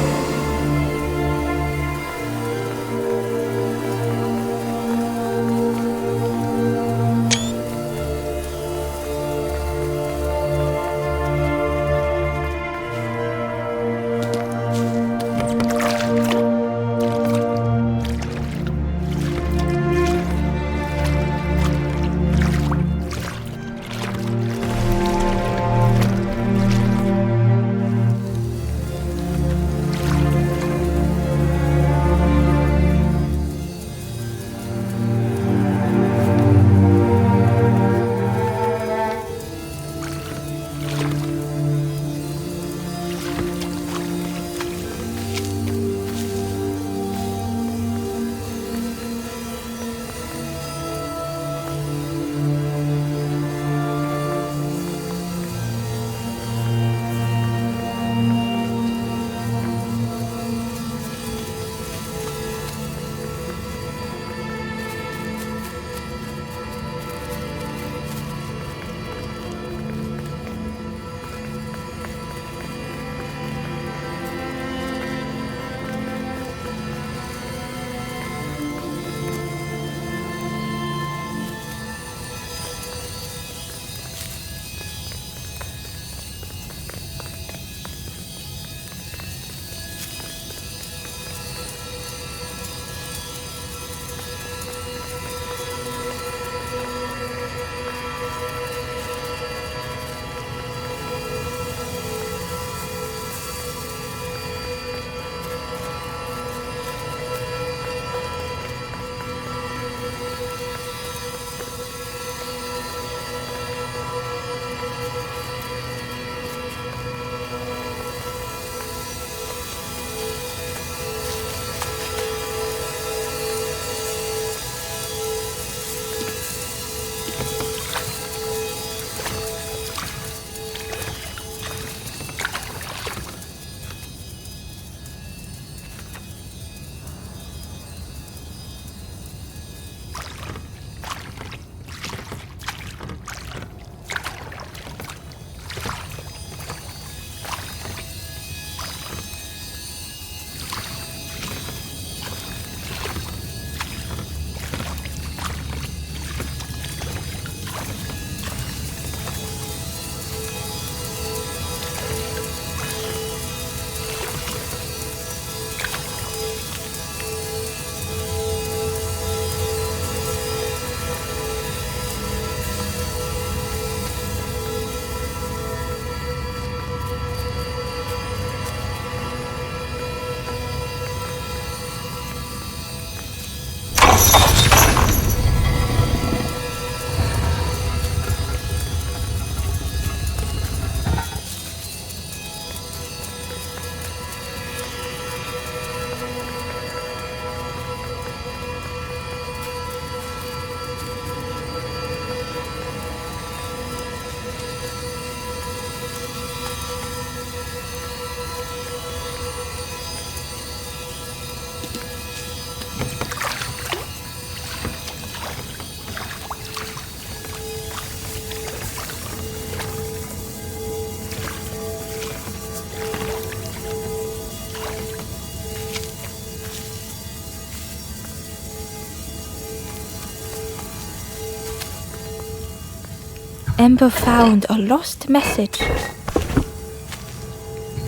Ember found a lost message.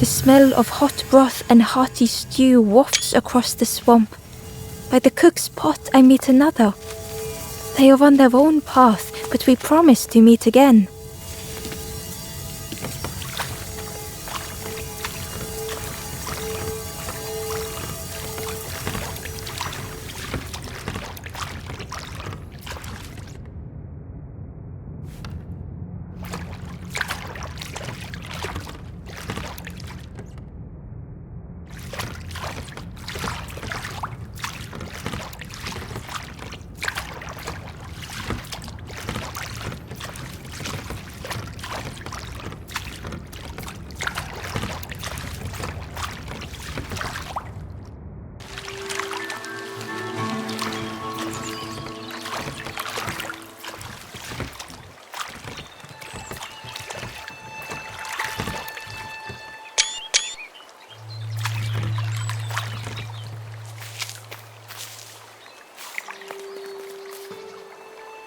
The smell of hot broth and hearty stew wafts across the swamp. By the cook's pot I meet another. They are on their own path, but we promise to meet again.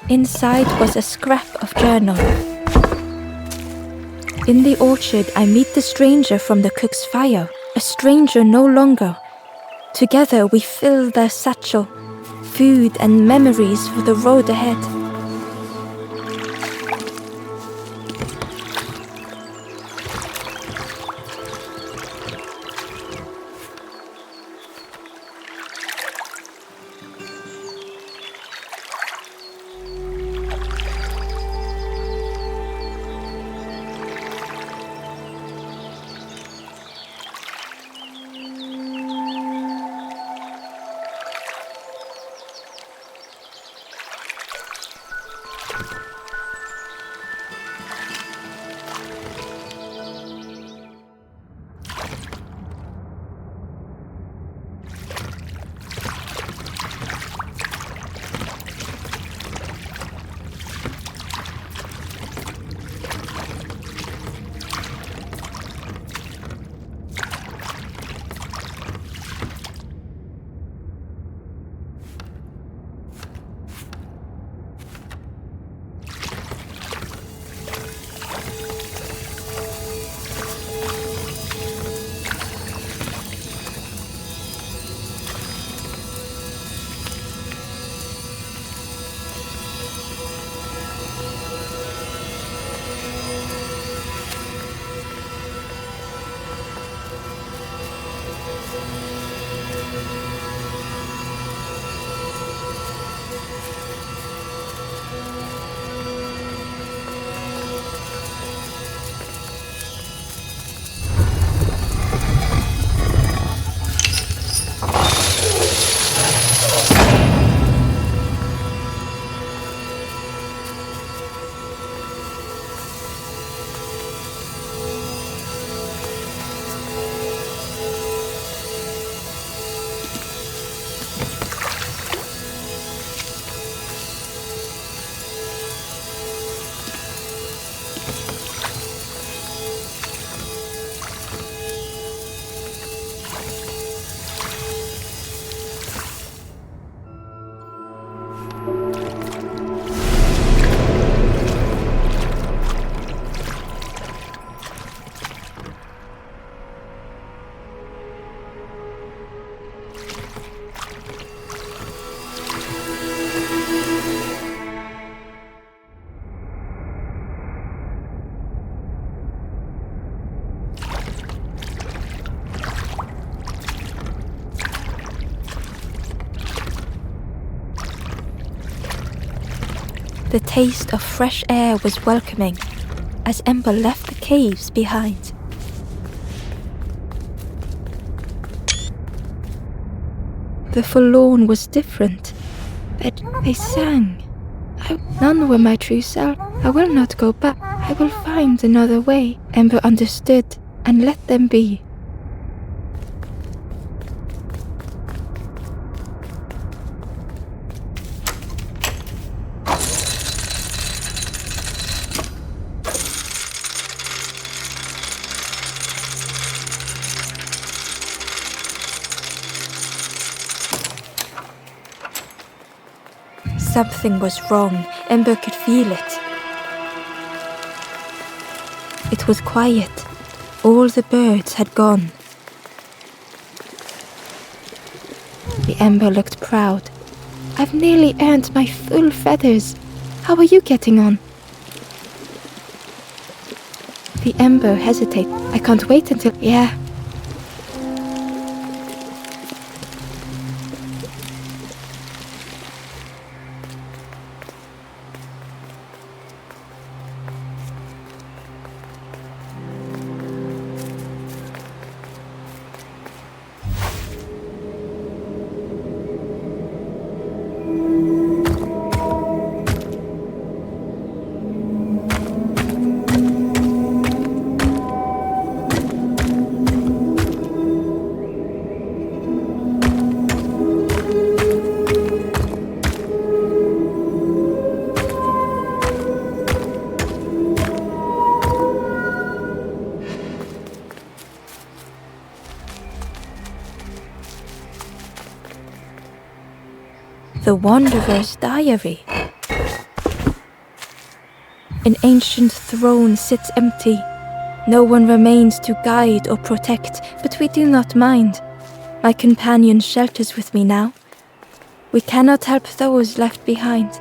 Inside was a scrap of journal. In the orchard I meet the stranger from the cook's fire, a stranger no longer. Together we fill their satchel, food and memories for the road ahead. The taste of fresh air was welcoming as Ember left the caves behind. The forlorn was different. They sang. None were my true self. I will not go back. I will find another way. Ember understood and let them be. Something was wrong. Ember could feel it. It was quiet. All the birds had gone. The ember looked proud. I've nearly earned my full feathers. How are you getting on? The ember hesitated. I can't wait until... Yeah. The Wanderer's Diary. An ancient throne sits empty. No one remains to guide or protect, but we do not mind. My companion shelters with me now. We cannot help those left behind.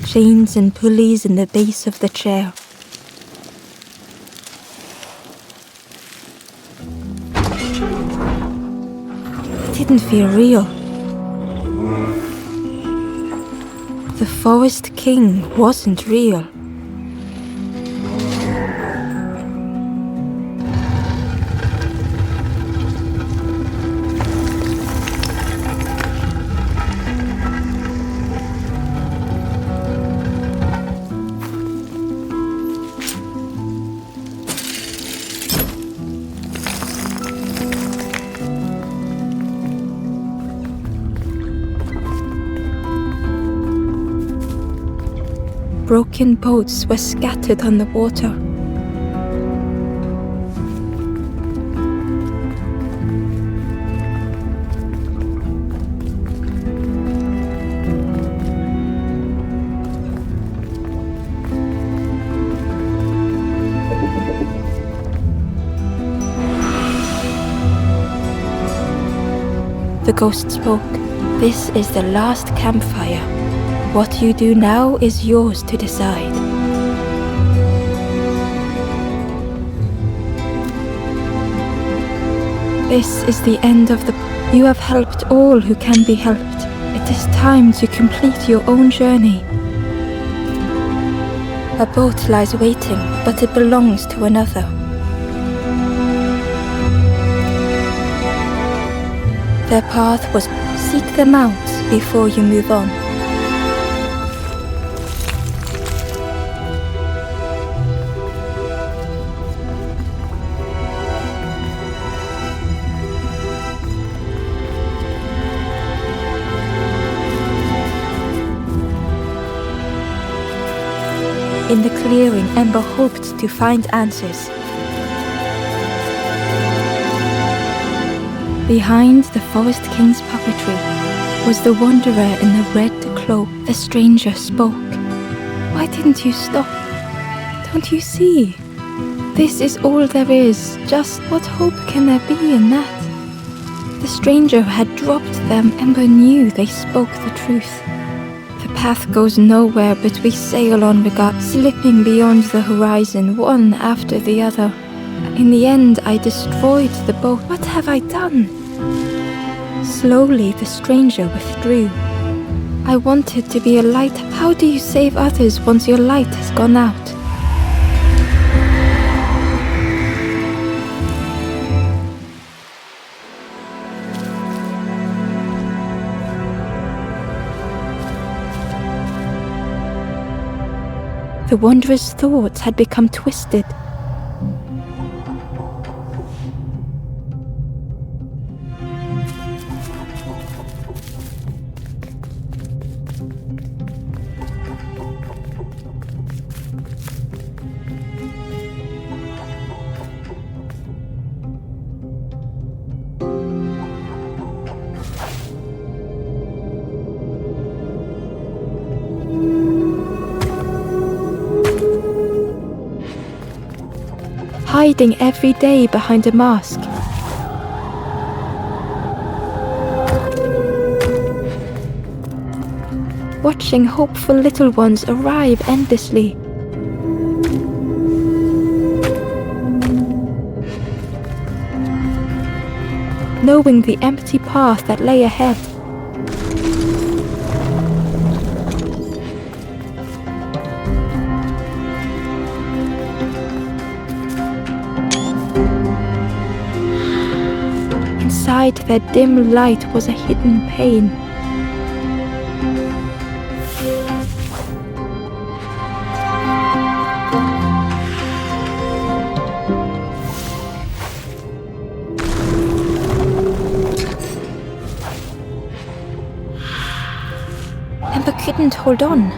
Chains and pulleys in the base of the chair. It didn't feel real. The Forest King wasn't real. Broken boats were scattered on the water. The ghost spoke. This is the last campfire. What you do now is yours to decide. This is the end of the... You have helped all who can be helped. It is time to complete your own journey. A boat lies waiting, but it belongs to another. Their path was seek them out before you move on. In the clearing, Ember hoped to find answers. Behind the Forest King's puppetry was the Wanderer in the red cloak. The stranger spoke. Why didn't you stop? Don't you see? This is all there is. Just what hope can there be in that? The stranger had dropped them. Ember knew they spoke the truth. The path goes nowhere, but we sail on regard, slipping beyond the horizon, one after the other. In the end, I destroyed the boat. What have I done? Slowly, the stranger withdrew. I wanted to be a light. How do you save others once your light has gone out? The wanderer's thoughts had become twisted. Hiding every day behind a mask. Watching hopeful little ones arrive endlessly. Knowing the empty path that lay ahead. Inside their dim light was a hidden pain. Ember couldn't hold on.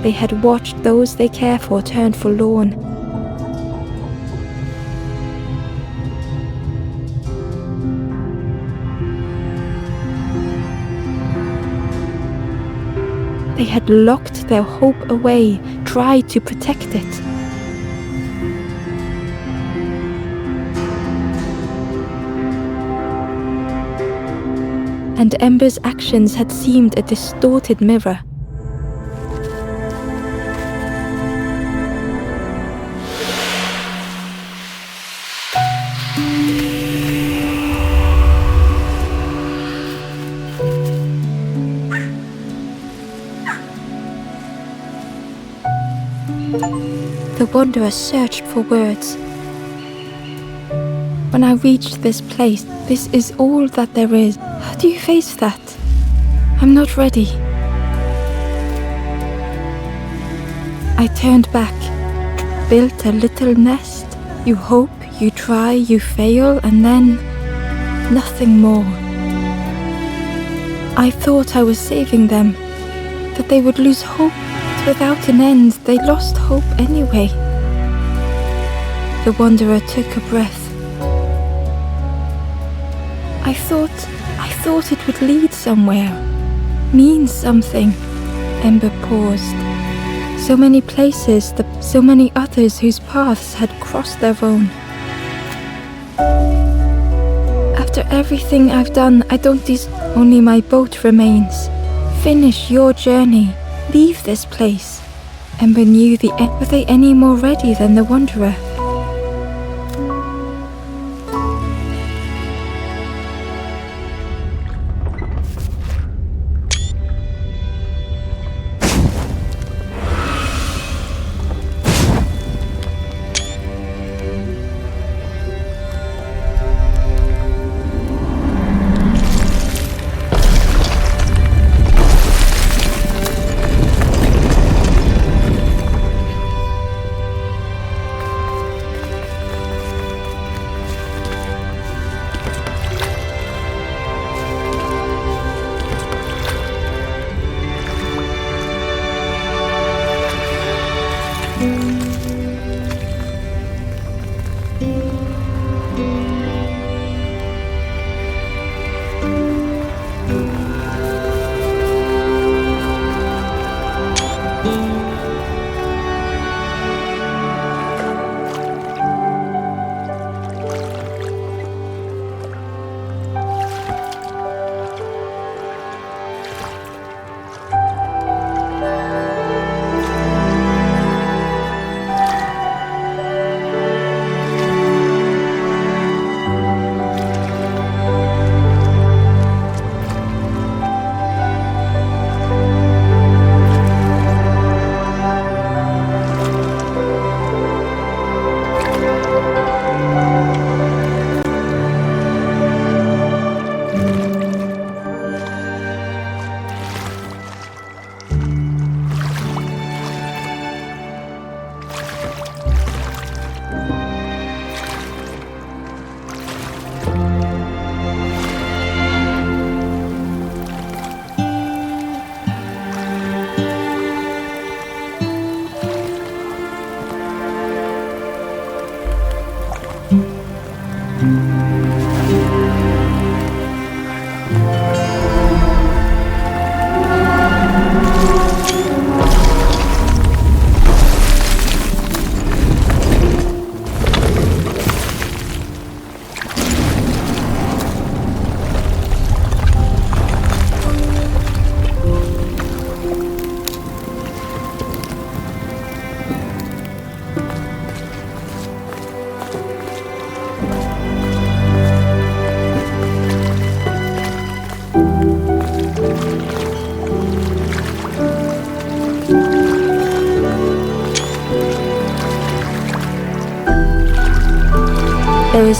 They had watched those they care for turn forlorn. They had locked their hope away, tried to protect it. And Ember's actions had seemed a distorted mirror. The wanderer searched for words. When I reached this place, this is all that there is. How do you face that? I'm not ready. I turned back, built a little nest. You hope, you try, you fail, and then nothing more. I thought I was saving them, that they would lose hope. Without an end, they lost hope anyway. The wanderer took a breath. I thought it would lead somewhere, mean something. Ember paused. So many places, so many others whose paths had crossed their own. After everything I've done, I don't deserve. Only my boat remains. Finish your journey. Leave this place. Ember knew the end. Were they any more ready than the wanderer?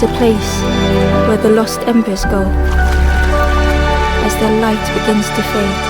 is a place where the lost embers go as their light begins to fade.